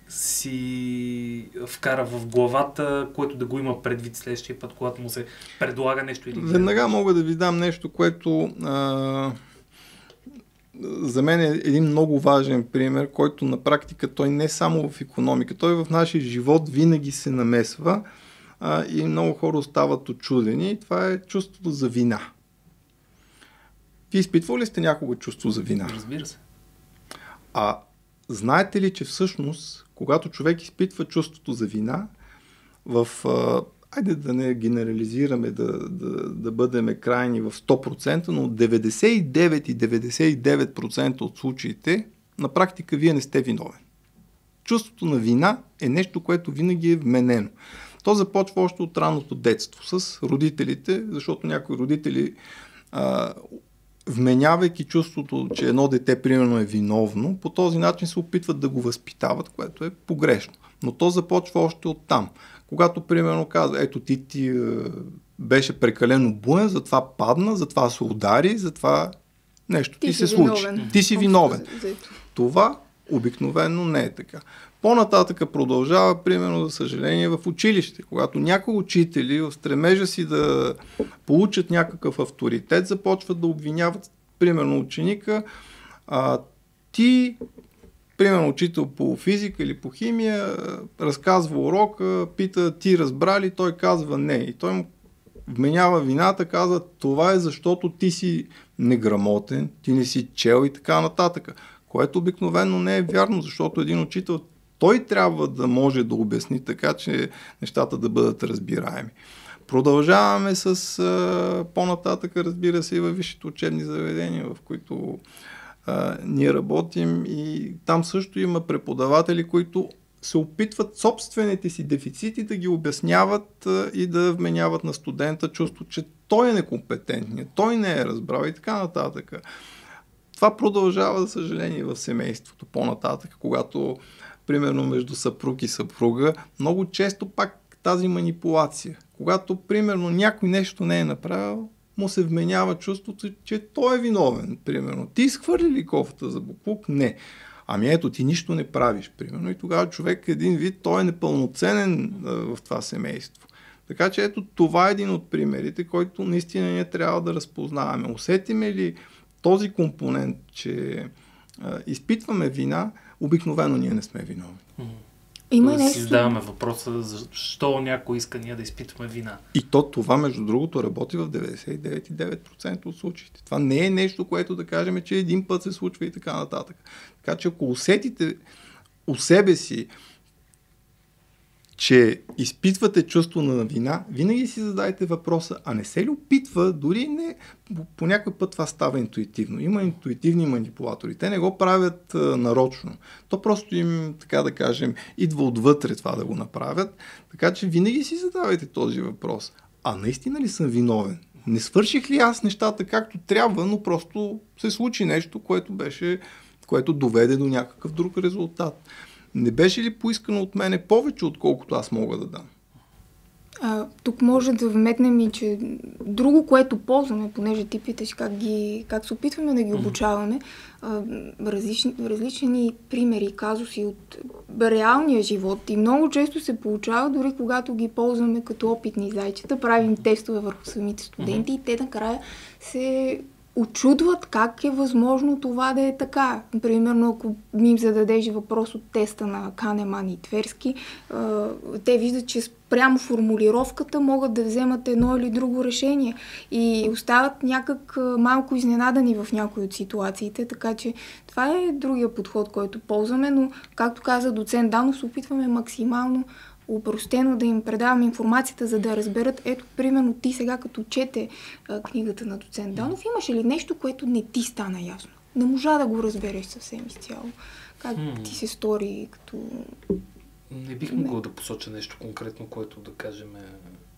[SPEAKER 1] си вкара в главата, което да го има предвид следващия път, когато му се предлага нещо или...
[SPEAKER 2] Веднага мога да ви дам нещо, което за мен е един много важен пример, който на практика той не само в икономика, той в нашия живот винаги се намесва и много хора остават очудени. Това е чувството за вина. Вие изпитвали ли сте някога чувство за вина?
[SPEAKER 1] Разбира се.
[SPEAKER 2] Знаете ли, че всъщност, когато човек изпитва чувството за вина, айде да не генерализираме, да бъдем крайни в 100%, но 99,99% от случаите на практика вие не сте виновен. Чувството на вина е нещо, което винаги е вменено. То започва още от ранното детство с родителите, защото някои родители вменявайки чувството, че едно дете примерно е виновно, по този начин се опитват да го възпитават, което е погрешно. Но то започва още от там. Когато примерно казва, ето ти беше прекалено буен, затова падна, затова се удари, затова нещо ти се случи. Ти си виновен. Това обикновено не е така. По-нататъка продължава, примерно, за съжаление, в училище. Когато някои учители в стремежа си да получат някакъв авторитет, започват да обвиняват, примерно, ученика. Ти, примерно, учител по физика или по химия, разказва урока, пита, ти разбра ли? Той казва не. И той му вменява вината, казва, това е защото ти си неграмотен, ти не си чел и така нататък. Което обикновено не е вярно, защото един учител той трябва да може да обясни така, че нещата да бъдат разбираеми. Продължаваме с по-нататък, разбира се, и във висшите учебни заведения, в които ние работим, и там също има преподаватели, които се опитват собствените си дефицити да ги обясняват и да вменяват на студента чувство, че той е некомпетентният, той не е разбрал и така нататък. Това продължава, за съжаление, в семейството по-нататък, когато примерно между съпруг и съпруга, много често пак тази манипулация. Когато примерно някой нещо не е направил, му се вменява чувството, че той е виновен. Примерно, ти изхвърли ли кофата за боклук? Не. Ами ето, ти нищо не правиш, примерно. И тогава човек един вид, той е непълноценен в това семейство. Така че ето, това е един от примерите, който наистина ние трябва да разпознаваме. Усетиме ли този компонент, че изпитваме вина, обикновено ние не сме виновни.
[SPEAKER 3] Има
[SPEAKER 1] да си задаваме въпроса, защо някой иска ние да изпитваме вина.
[SPEAKER 2] И това, между другото, работи в 99,9% от случаите. Това не е нещо, което да кажем, че един път се случва и така нататък. Така че ако усетите у себе си, че изпитвате чувство на вина, винаги си задайте въпроса, а не се ли опитва, дори не, по някой път това става интуитивно. Има интуитивни манипулатори. Те не го правят нарочно. То просто им, така да кажем, идва отвътре това да го направят. Така че винаги си задавайте този въпрос. А наистина ли съм виновен? Не свърших ли аз нещата както трябва, но просто се случи нещо, което доведе до някакъв друг резултат. Не беше ли поискано от мене повече, отколкото аз мога да дам?
[SPEAKER 3] Тук може да вметнем и, че друго, което ползваме, понеже ти питаш как се опитваме да ги обучаваме, различни примери, казуси от реалния живот и много често се получава, дори когато ги ползваме като опитни зайчета, правим тестове върху самите студенти и те накрая се очудват как е възможно това да е така. Примерно, ако им зададеш въпрос от теста на Канеман и Тверски, те виждат, че спрямо формулировката могат да вземат едно или друго решение и остават някак малко изненадани в някои от ситуациите, така че това е другия подход, който ползваме, но както каза доцент Данов, се опитваме максимално упростено да им предавам информацията, за да разберат. Ето, примерно, ти сега като чете книгата на доцент Данов, имаше ли нещо, което не ти стана ясно? Не можа да го разбереш съвсем изцяло. Как ти се стори като...
[SPEAKER 1] Не бих могъл да посоча нещо конкретно, което да кажем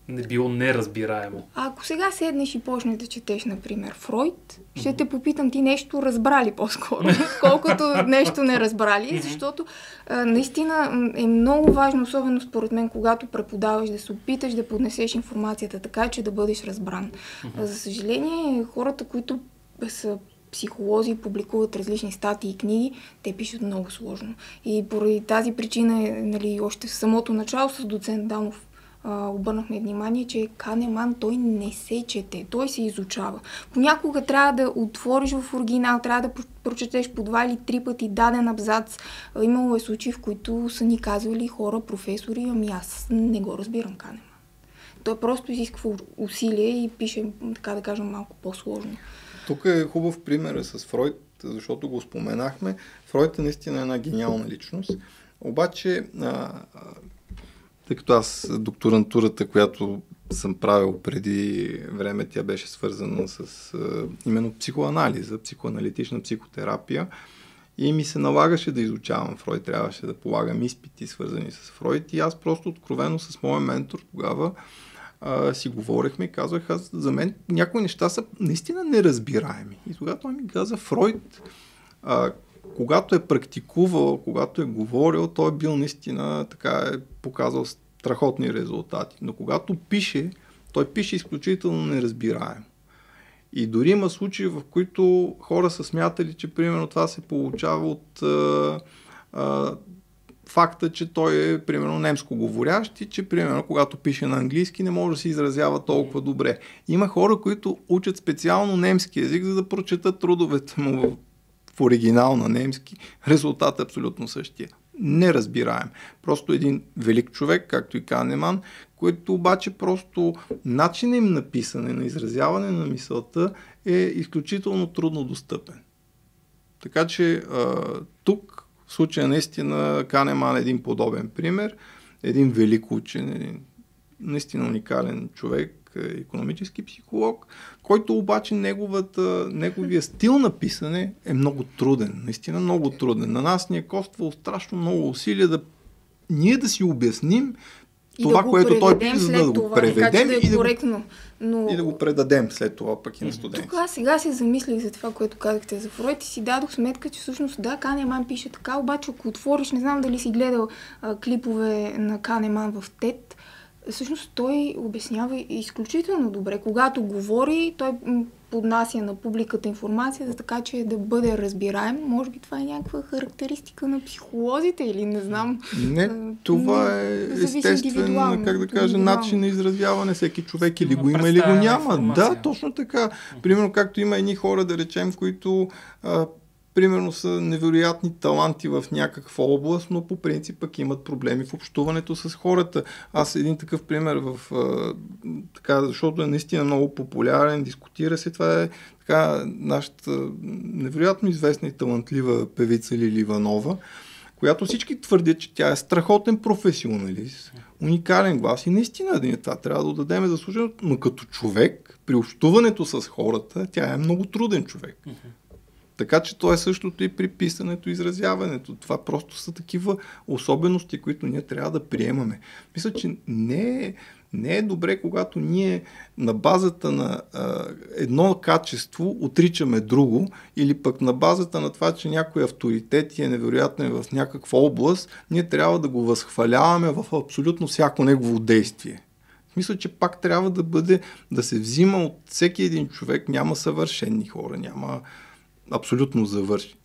[SPEAKER 1] не било неразбираемо.
[SPEAKER 3] Ако сега седнеш и почнеш да четеш, например, Фройд, ще те попитам ти нещо разбрали по-скоро, колкото нещо не разбрали, защото наистина е много важно, особено според мен, когато преподаваш, да се опиташ да поднесеш информацията така, че да бъдеш разбран. За съжаление, хората, които са психолози, публикуват различни статии и книги, те пишат много сложно. И поради тази причина, още в самото начало с доцент Данов обърнахме внимание, че Канеман той не се чете, той се изучава. Понякога трябва да отвориш в оригинал, трябва да прочетеш по 2 или 3 пъти даден абзац. Имало е случаи, в които са ни казвали хора, професори, ами аз не го разбирам Канеман. Той просто изисква усилие и пише, така да кажем, малко по-сложно.
[SPEAKER 2] Тук е хубав пример с Фройд, защото го споменахме. Фройд е наистина една гениална личност. Обаче, тъй като аз докторантурата, която съм правил преди време, тя беше свързана с именно психоанализа, психоаналитична психотерапия и ми се налагаше да изучавам Фройд, трябваше да полагам изпити, свързани с Фройд и аз просто откровено с моя ментор тогава си говорихме и казах, за мен някои неща са наистина неразбираеми. И тогава той ми каза, Фройд, когато е практикувал, когато е говорил, той е бил наистина така, е показал страхотни резултати. Но когато пише, той пише изключително неразбираемо. И дори има случаи, в които хора са смятали, че примерно това се получава от факта, че той е примерно немско говорящ и че примерно когато пише на английски не може да се изразява толкова добре. Има хора, които учат специално немски език, за да прочетат трудовете му в оригинал на немски. Резултат е абсолютно същия. Неразбираем. Просто един велик човек, както и Канеман, който обаче просто начинът им на писане, на изразяване на мисълта е изключително трудно достъпен. Така че тук в случая наистина Канеман е един подобен пример, един велик учен, един наистина уникален човек, икономически психолог, който обаче неговия стил на писане е много труден, наистина много труден. На нас ни е коствало страшно много усилия ние да си обясним това, което той пише, за да го преведем и да го предадем след това пък и на студенти.
[SPEAKER 3] Тук аз сега се замислих за това, което казахте за Фройд и си дадох сметка, че всъщност да, Канеман пише така, обаче ако отвориш, не знам дали си гледал клипове на Канеман в TED, всъщност той обяснява изключително добре. Когато говори, той поднася на публиката информация, така че да бъде разбираем. Може би това е някаква характеристика на психолозите или не знам.
[SPEAKER 2] Не, това е естествен, как да кажа, начин на изразяване. Всеки човек или го има, или го няма. Да, точно така. Примерно, както има едни хора, да речем, които примерно са невероятни таланти в някаква област, но по принцип пък имат проблеми в общуването с хората. Аз един такъв пример така, защото е наистина много популярен, дискутира се, това е така нашата невероятно известна и талантлива певица Лили Иванова, която всички твърдят, че тя е страхотен професионалист, уникален глас и наистина това трябва да отдадем заслуженото, но като човек, при общуването с хората, тя е много труден човек. Така че то е същото и при писането и изразяването. Това просто са такива особености, които ние трябва да приемаме. Мисля, че не е добре, когато ние на базата на едно качество отричаме друго, или пък на базата на това, че някой авторитет е невероятен в някаква област, ние трябва да го възхваляваме в абсолютно всяко негово действие. Мисля, че пак трябва да се взима от всеки един човек. Няма съвършени хора, няма абсолютно завърши.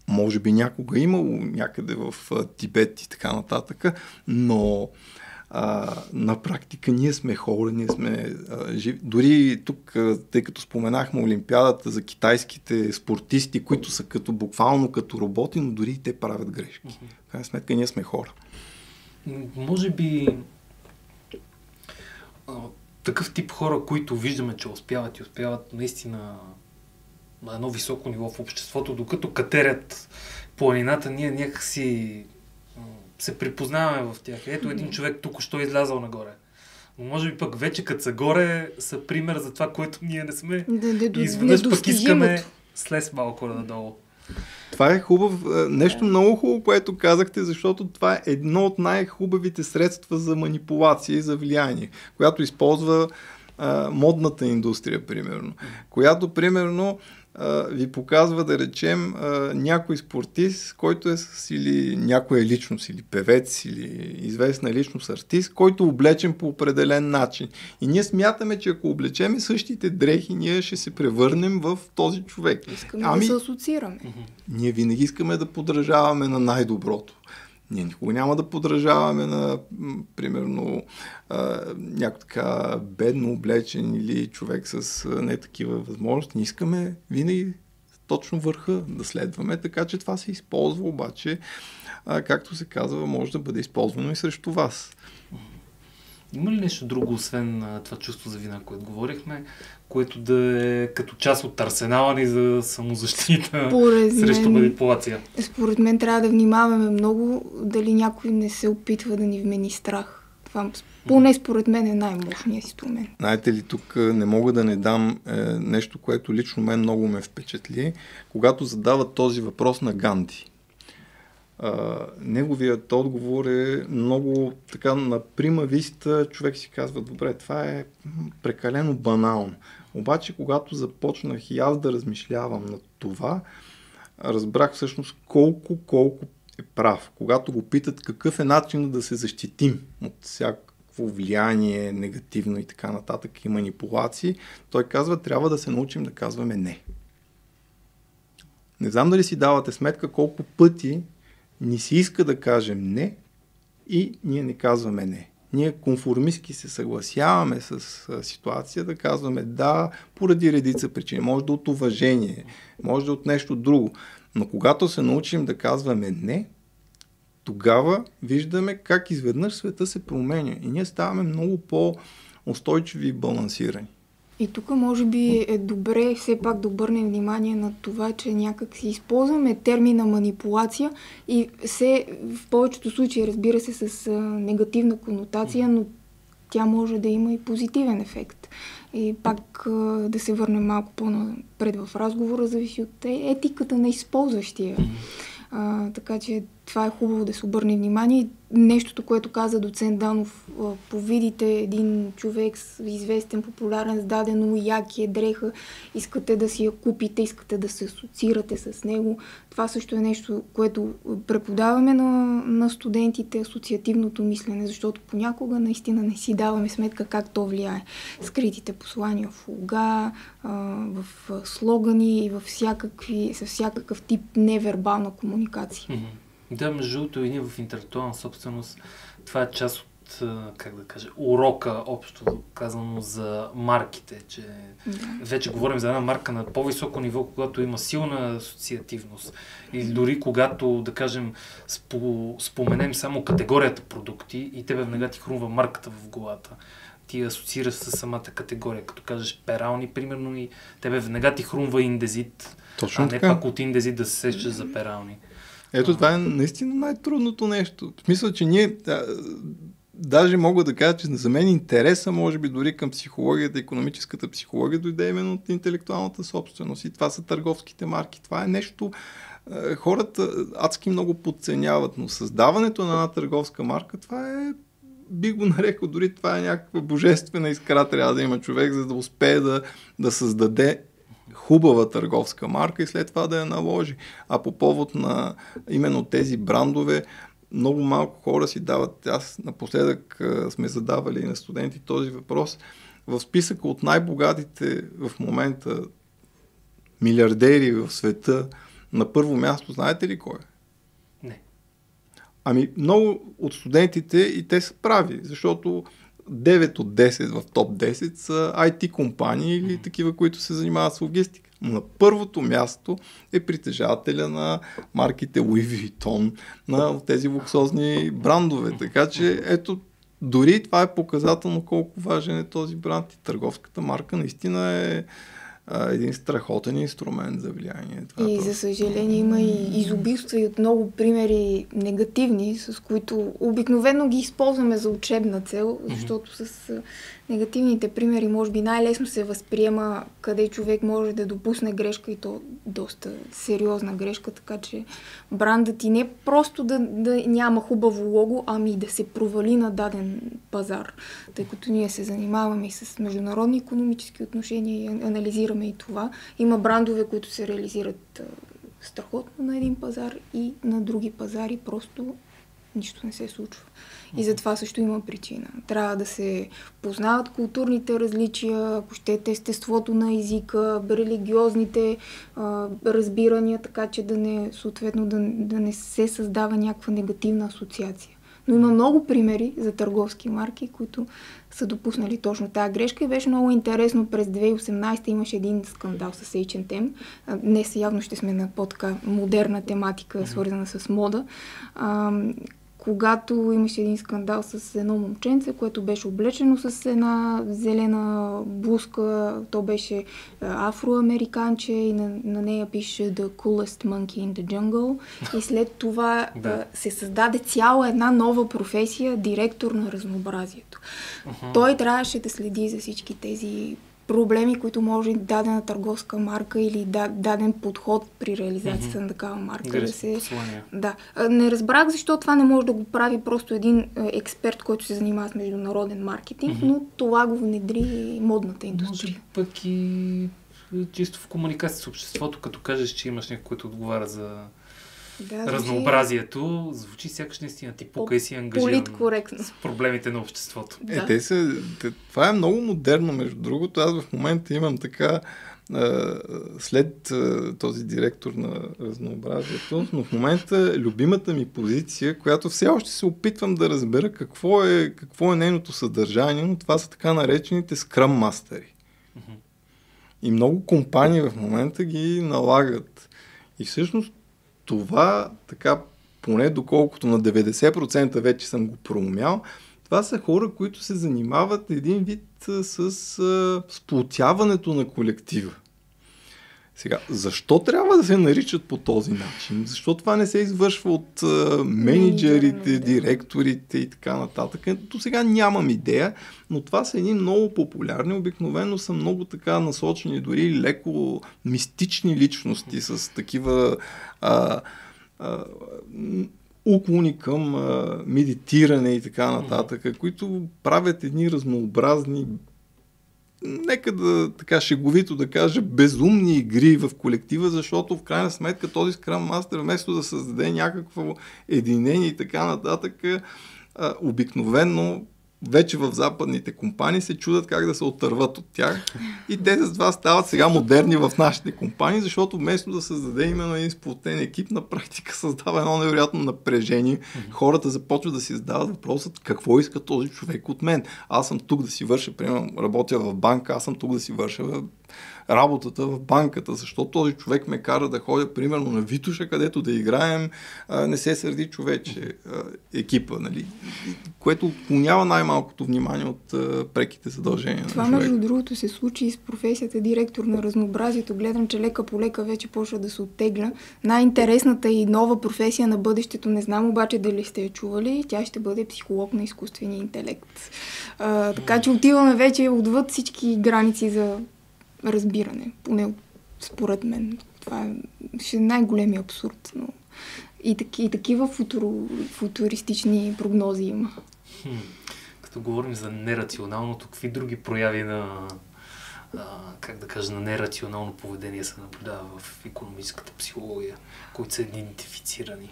[SPEAKER 2] Може би някога имало някъде в Тибет и така нататък, но на практика ние сме хора, ние сме живи. Дори тук, тъй като споменахме Олимпиадата за китайските спортисти, които са буквално като роботи, но дори и те правят грешки. В крайна сметка ние сме хора.
[SPEAKER 1] Може би такъв тип хора, които виждаме, че успяват наистина на едно високо ниво в обществото, докато катерят планината, ние някакси се припознаваме в тях. Ето един човек току-що излязъл нагоре. Но може би пък вече като са горе са пример за това, което ние не сме. И изведнъж пък искаме слез малко надолу.
[SPEAKER 2] Това е нещо много хубаво, което казахте, защото това е едно от най-хубавите средства за манипулация и за влияние, която използва модната индустрия, примерно. Която, примерно, ви показва, да речем, някой спортист, който е или някоя личност, или певец, или известна личност, артист, който е облечен по определен начин. И ние смятаме, че ако облечеме същите дрехи, ние ще се превърнем в този човек.
[SPEAKER 3] Искаме да се асоциираме.
[SPEAKER 2] Ние винаги искаме да подражаваме на най-доброто. Ние никога няма да подражаваме на, примерно, някой така бедно облечен или човек с не такива възможности. Ние искаме винаги точно върха да следваме, така че това се използва, обаче, както се казва, може да бъде използвано и срещу вас.
[SPEAKER 1] Има ли нещо друго, освен това чувство за вина, което говорихме, което да е като част от арсенала ни за самозащита срещу манипулация?
[SPEAKER 3] Според мен трябва да внимаваме много дали някой не се опитва да ни вмени страх. Това поне според мен е най-мощният инструмент.
[SPEAKER 2] Знаете ли, тук не мога да не дам нещо, което лично мен много ме впечатли, когато задават този въпрос на Ганди. Неговият отговор е много така на прима виста, човек си казва, добре, това е прекалено банално. Обаче, когато започнах и аз да размишлявам над това, разбрах всъщност колко е прав. Когато го питат какъв е начинът да се защитим от всякакво влияние, негативно и така нататък и манипулации, той казва, трябва да се научим да казваме не. Не знам дали си давате сметка колко пъти ни се иска да кажем не и ние не казваме не. Ние конформистки се съгласяваме с ситуация да казваме да поради редица причини. Може да от уважение, може да от нещо друго. Но когато се научим да казваме не, тогава виждаме как изведнъж света се променя и ние ставаме много по-устойчиви и балансирани.
[SPEAKER 3] И тук може би е добре все пак да обърнем внимание на това, че някак си използваме термина манипулация и в повечето случаи, разбира се, с негативна конотация, но тя може да има и позитивен ефект. И пак да се върнем малко по-напред в разговора, зависи от етиката на използващия. Така че това е хубаво да се обърне внимание. И нещото, което каза доцент Данов, повидите един човек известен, популярен, с дадено якие дреха, искате да си я купите, искате да се асоциирате с него. Това също е нещо, което преподаваме на студентите, асоциативното мислене, защото понякога наистина не си даваме сметка как то влияе. Скритите послания в лога, в слогани и във всякакъв тип невербална комуникация.
[SPEAKER 1] Да, между другото и ние в интелектуална собственост, това е част от как да кажа, урока, общо казано, за марките, че вече говорим за една марка на по-високо ниво, когато има силна асоциативност. Или дори когато, да кажем, споменем само категорията продукти и тебе веднага ти хрумва марката в главата. Ти асоциираш с самата категория. Като кажеш перални, примерно, и тебе веднага ти хрумва индезит,
[SPEAKER 2] Точно
[SPEAKER 1] а не
[SPEAKER 2] така.
[SPEAKER 1] пак от индезит да се сещаш за перални.
[SPEAKER 2] Ето това е наистина най-трудното нещо. В смисъл, че ние даже мога да кажа, че за мен интереса, може би дори към психологията, икономическата психология, дойде именно от интелектуалната собственост. И това са търговските марки. Това е нещо, хората адски много подценяват, но създаването на една търговска марка, това е, би го нарекал, дори това е някаква божествена искра, трябва да има човек, за да успее да създаде хубава търговска марка и след това да я наложи. А по повод на именно тези брандове, много малко хора си дават, аз напоследък сме задавали на студенти този въпрос, в списъка от най-богатите в момента милиардери в света, на първо място, знаете ли кой е?
[SPEAKER 1] Не.
[SPEAKER 2] Ами много от студентите и те са прави, защото 9 от 10 в топ 10 са IT компании или такива, които се занимават с логистика. Но на първото място е притежателя на марките Louis Vuitton, на тези луксозни брандове. Така че ето, дори това е показателно колко важен е този бранд и търговската марка наистина е един страхотен инструмент за влияние. Това
[SPEAKER 3] и за съжаление има и изобилства и от много примери негативни, с които обикновено ги използваме за учебна цел, защото с негативните примери може би най-лесно се възприема къде човек може да допусне грешка и то доста сериозна грешка, така че брандът ти не просто да няма хубаво лого, ами да се провали на даден пазар, тъй като ние се занимаваме и с международни икономически отношения и анализираме и това. Има брандове, които се реализират страхотно на един пазар и на други пазари просто нищо не се случва. И за това също има причина. Трябва да се познават културните различия, ако щете естеството на езика, религиозните разбирания, така че съответно да не се създава някаква негативна асоциация. Но има много примери за търговски марки, които са допуснали точно тази грешка и беше много интересно. През 2018 имаше един скандал с H&M. Днес явно ще сме на по-така модерна тематика, свързана с мода. Когато имаше един скандал с едно момченце, което беше облечено с една зелена блузка, то беше афроамериканче и на нея пише The coolest monkey in the jungle. И след това се създаде цяла една нова професия, директор на разнообразието. Той трябваше да следи за всички тези проблеми, които може дадена търговска марка или даден подход при реализацията на такава марка да се... Да. Не разбрах защо това не може да го прави просто един експерт, който се занимава с международен маркетинг, но това го внедри модната индустрия.
[SPEAKER 1] Може пък и чисто в комуникация с обществото, като кажеш, че имаш някой, който отговаря за разнообразието, звучи сякаш наистина ти пука и си ангажиран с проблемите на обществото.
[SPEAKER 2] Това е много модерно, между другото. Аз в момента имам така, след този директор на разнообразието, но в момента любимата ми позиция, която все още се опитвам да разбера какво е нейното съдържание, но това са така наречените Scrum мастери. И много компании в момента ги налагат. И всъщност това, така, поне доколкото на 90% вече съм го проумял, това са хора, които се занимават един вид с сплотяването на колектива. Сега, защо трябва да се наричат по този начин? Защо това не се извършва от менеджерите, директорите и така нататък? До сега нямам идея, но това са едни много популярни, обикновено са много така насочени, дори леко мистични личности с такива уклони към медитиране и така нататък, които правят едни разнообразни, нека да така шеговито да кажа, безумни игри в колектива, защото в крайна сметка този Scrum Master вместо да създаде някакво единение и така нататък, обикновено вече в западните компании се чудят как да се отърват от тях. И те с това стават сега модерни в нашите компании, защото вместо да създаде именно един сплотен екип, на практика създава едно невероятно напрежение. Хората започват да си задават въпросът какво иска този човек от мен. Аз съм тук да си върша, примерно работя в банка, аз съм тук да си върша работата в банката, защото този човек ме кара да ходя примерно на Витоша, където да играем, не се сърди човече, екипа, нали? Което отклонява най-малкото внимание от преките задължения.
[SPEAKER 3] Това между другото се случи и с професията директор на разнообразието. Гледам, че лека по лека вече почва да се оттегля. Най-интересната и нова професия на бъдещето, не знам обаче дали сте я чували, тя ще бъде психолог на изкуствения интелект. Така че отиваме вече отвъд всички граници за разбиране, поне според мен. Това ще е най-големия абсурд. Но и такива футуристични прогнози има.
[SPEAKER 1] Като говорим за нерационалното, какви други прояви на как да кажа, на нерационално поведение се наблюдава в икономическата психология, които са идентифицирани?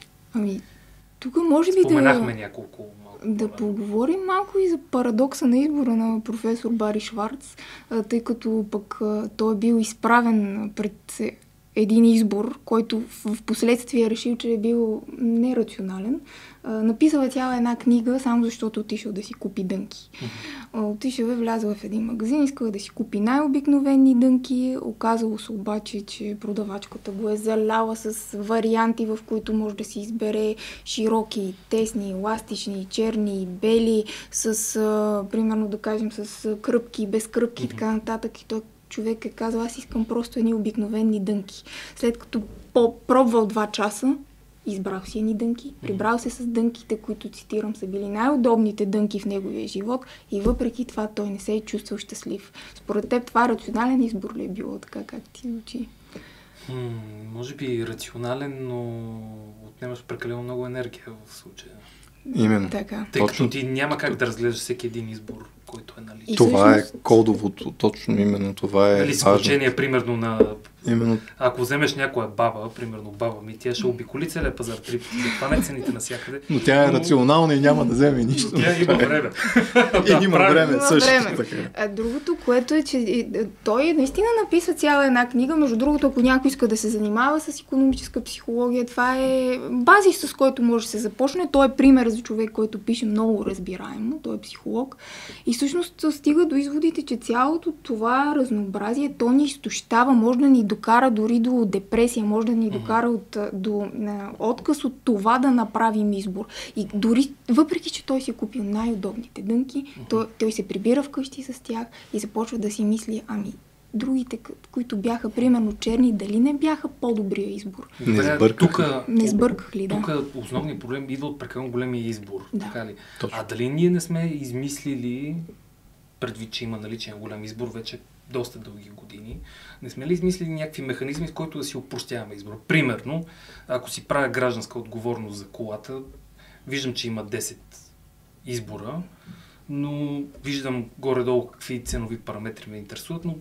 [SPEAKER 3] Тук може би
[SPEAKER 1] споменахме няколко
[SPEAKER 3] да поговорим малко и за парадокса на избора на професор Бари Шварц, тъй като пък той е бил изправен пред един избор, който в последствие е решил, че е бил нерационален. Написал е цяла една книга, само защото отишъл да си купи дънки. Отишъл е, влязъл в един магазин, искал да си купи най-обикновени дънки. Оказало се обаче, че продавачката го е заляла с варианти, в които може да си избере широки, тесни, еластични, черни, бели, с, примерно да кажем, с кръпки, без кръпки и така нататък. И той човек е казал, аз искам просто едни обикновени дънки. След като пробвал 2 часа, избрал си едни дънки, прибрал се с дънките, които, цитирам, са били най-удобните дънки в неговия живот и въпреки това той не се е чувствал щастлив. Според теб това рационален избор ли е било, така как ти звучи?
[SPEAKER 1] Може би рационален, но отнемаш прекалено много енергия в случая.
[SPEAKER 2] Именно.
[SPEAKER 3] Така.
[SPEAKER 1] Тъй като ти няма как да разгледаш всеки един избор, който е наличен.
[SPEAKER 2] Това е кодовото, точно именно това е важно.
[SPEAKER 1] Изключение, примерно, на...
[SPEAKER 2] Именно.
[SPEAKER 1] Ако вземеш някоя баба, примерно баба ми, тя ще обиколи целия пазар 3 пъти, да хване цените навсякъде.
[SPEAKER 2] Но тя е рационална и няма да вземе нищо.
[SPEAKER 1] Но тя има време.
[SPEAKER 2] И има време също
[SPEAKER 3] така. Другото, което е, че той наистина написа цяла една книга. Между другото, ако някой иска да се занимава с икономическа психология, това е базис, с който може да се започне. Той е пример за човек, който пише много разбираемо. Той е психолог. И всъщност стига до изводите, че цялото това разнообразие, то ни изтощава, може да ни докара дори до депресия, може да ни докара до отказ от това да направим избор. И дори, въпреки че той си е купил най-удобните дънки, той се прибира вкъщи с тях и започва да си мисли, другите, които бяха примерно черни, дали не бяха по-добрия избор?
[SPEAKER 2] Не
[SPEAKER 3] сбърках ли, да.
[SPEAKER 1] Тук основният проблем идва от прекалено големия избор.
[SPEAKER 3] Да.
[SPEAKER 1] Така ли?
[SPEAKER 2] Точно.
[SPEAKER 1] А дали ние не сме измислили, предвид, че има наличен голям избор вече доста дълги години, не сме ли измислили някакви механизми, с които да си опростяваме избор? Примерно, ако си правя гражданска отговорност за колата, виждам, че има 10 избора, но виждам горе-долу какви ценови параметри ме интересуват, но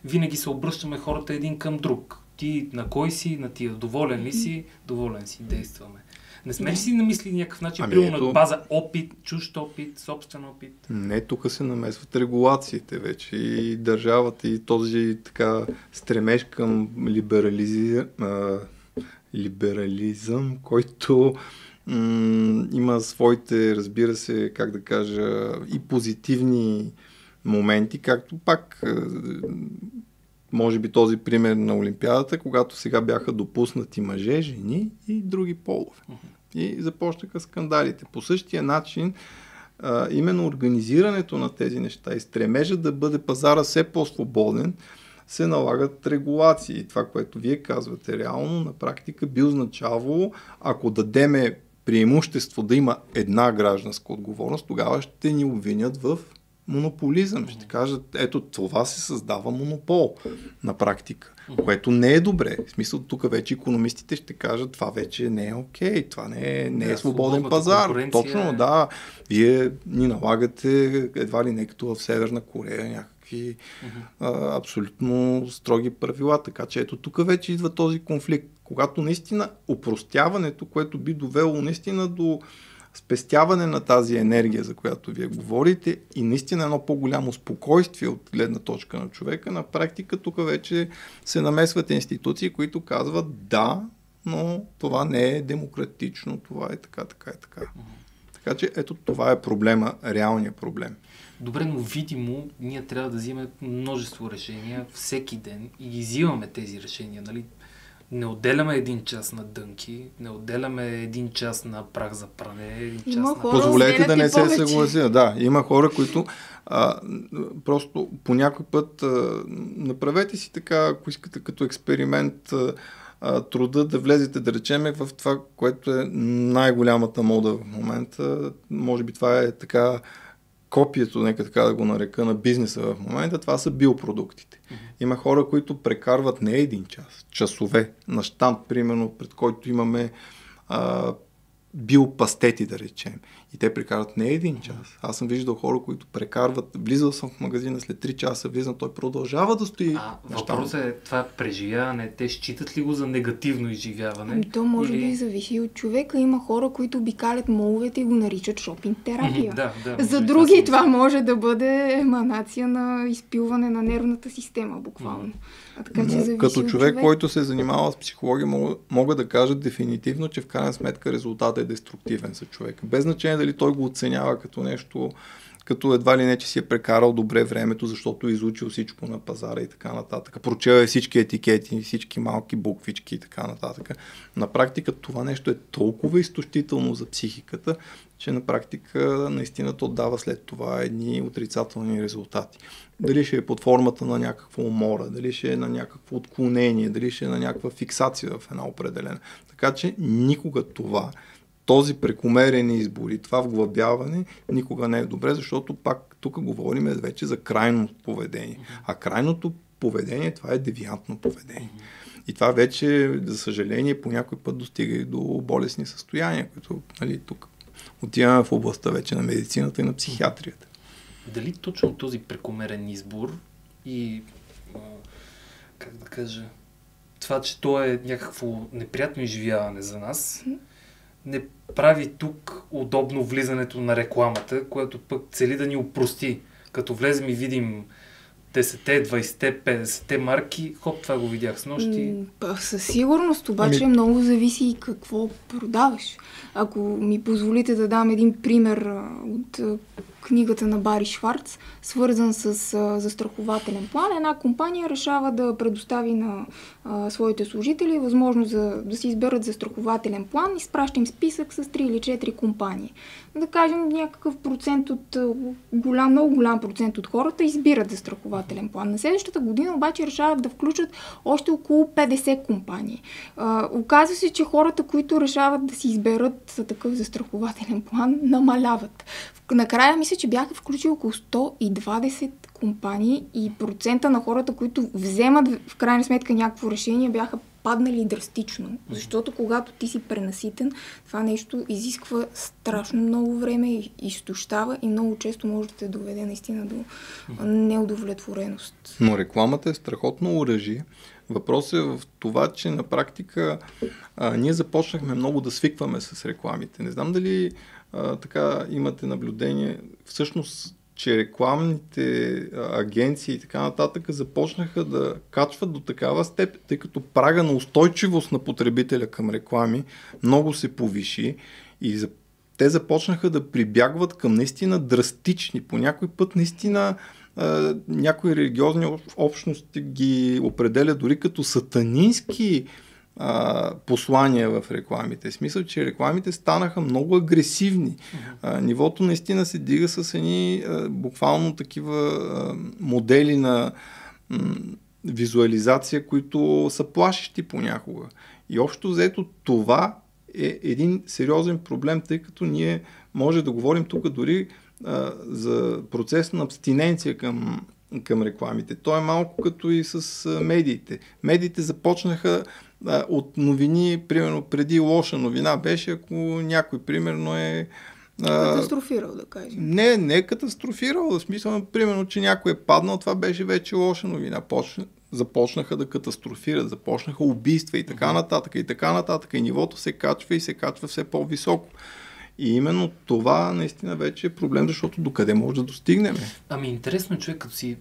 [SPEAKER 1] винаги се обръщаме хората един към друг. Ти на кой си, на тия доволен ли си, доволен си, действаме. Не сме ли си намислили някакъв начин, примерно на база опит, чужд опит, собствен опит?
[SPEAKER 2] Не, тук се намесват регулациите вече и държавата и този така стремеж към либерализъм, който има своите, разбира се, как да кажа, и позитивни моменти, както пак може би този пример на Олимпиадата, когато сега бяха допуснати мъже, жени и други полове. И започнаха скандалите. По същия начин, именно организирането на тези неща и стремежа да бъде пазара все по-свободен, се налагат регулации. Това, което вие казвате реално, на практика би означавало, ако дадеме преимущество да има една гражданска отговорност, тогава ще ни обвинят в монополизъм. Ще кажат, ето това се създава монопол на практика, което не е добре. В смисъл, тук вече икономистите ще кажат, това вече не е окей, това не е свободен пазар. Точно, да. Вие ни налагате едва ли не като в Северна Корея някакви абсолютно строги правила. Така че ето тук вече идва този конфликт. Когато наистина опростяването, което би довело наистина до спестяване на тази енергия, за която вие говорите и наистина едно по-голямо спокойствие от гледна точка на човека, на практика тук вече се намесват институции, които казват да, но това не е демократично, това е така. Така че ето това е проблема, реалният проблем.
[SPEAKER 1] Добре, но видимо ние трябва да взимаме множество решения всеки ден и ги взимаме тези решения, нали? Не отделяме 1 час на дънки, не отделяме 1 час на прах за пране, 1 час на...
[SPEAKER 2] Позволете да не се съглася. Да, има хора, които просто по някой път направете си така, ако искате като експеримент, труда да влезете, да речеме, в това, което е най-голямата мода в момента. Може би това е така копието, нека така да го нарека, на бизнеса в момента, това са биопродуктите. Има хора, които прекарват не 1 час, часове на щанд, примерно, пред който имаме биопастети, да речем. И те прекарват не 1 час. Аз съм виждал хора, които прекарват, влизал съм в магазина след 3 часа, влизам, той продължава да стои.
[SPEAKER 1] Въпросът е това преживяване. Те считат ли го за негативно изживяване?
[SPEAKER 3] То може би зависи от човека. Има хора, които обикалят моловете и го наричат шопинг терапия. За други това може да бъде еманация на изпилване на нервната система, буквално. Така, че
[SPEAKER 2] като човек, който се занимава с психология, мога да кажа дефинитивно, че в крайна сметка резултатът е деструктивен за човека. Без значение дали той го оценява като нещо, като едва ли не, че си е прекарал добре времето, защото е изучил всичко на пазара и така нататък. Прочел е всички етикети, всички малки буквички и така нататък. На практика това нещо е толкова изтощително за психиката, че на практика наистина то дава след това едни отрицателни резултати. Дали ще е под формата на някаква умора, дали ще е на някакво отклонение, дали ще е на някаква фиксация в една определена. Така че никога този прекомерен избор и това вглъбяване никога не е добре, защото пак тук говорим вече за крайно поведение. А крайното поведение, това е девиантно поведение. И това вече, за съжаление, по някой път достига и до болесни състояния, които, нали, тук отиваме в областта вече на медицината и на психиатрията.
[SPEAKER 1] Дали точно този прекомерен избор и, как да кажа, това, че то е някакво неприятно изживяване за нас, не прави тук удобно влизането на рекламата, което пък цели да ни опрости. Като влезем и видим 10-те, 20-те, 50-те марки, хоп, това го видях с нощи.
[SPEAKER 3] Със сигурност, обаче много зависи и какво продаваш. Ако ми позволите да дам един пример от книгата на Бари Шварц, свързан с застрахователен план. Една компания решава да предостави на своите служители възможност да си изберат застрахователен план, изпраща им списък с 3 или 4 компании. Да кажем, някакъв процент от много голям процент от хората избират застрахователен план. На следващата година обаче решават да включат още около 50 компании. Оказва се, че хората, които решават да си изберат такъв застрахователен план, намаляват. Накрая мисля, че бяха включили около 120 компании и процента на хората, които вземат в крайна сметка някакво решение, бяха паднали драстично. Защото когато ти си пренаситен, това нещо изисква страшно много време и изтощава и много често може да те доведе наистина до неудовлетвореност.
[SPEAKER 2] Но рекламата е страхотно оръжие. Въпросът е в това, че на практика ние започнахме много да свикваме с рекламите. Не знам дали така имате наблюдение. Всъщност, че рекламните агенции и така нататък започнаха да качват до такава степен, тъй като прага на устойчивост на потребителя към реклами много се повиши и те започнаха да прибягват към наистина драстични, по някой път наистина някои религиозни общности ги определя дори като сатанински послания в рекламите. В смисъл, че рекламите станаха много агресивни. Нивото наистина се дига с едни буквално такива модели на визуализация, които са плашещи понякога. И общо взето това е един сериозен проблем, тъй като ние може да говорим тук дори за процес на абстиненция към рекламите. То е малко като и с медиите. Медиите започнаха от новини, примерно преди лоша новина беше, ако някой примерно е
[SPEAKER 3] катастрофирал, да кажем.
[SPEAKER 2] Не катастрофирал, в смисъл, примерно, че някой е паднал, това беше вече лоша новина. Започнаха да катастрофират, започнаха убийства и така нататък, и нивото се качва и се качва все по-високо. И именно това наистина вече е проблем, защото докъде може да достигнем.
[SPEAKER 1] Ами интересно е, човек, като си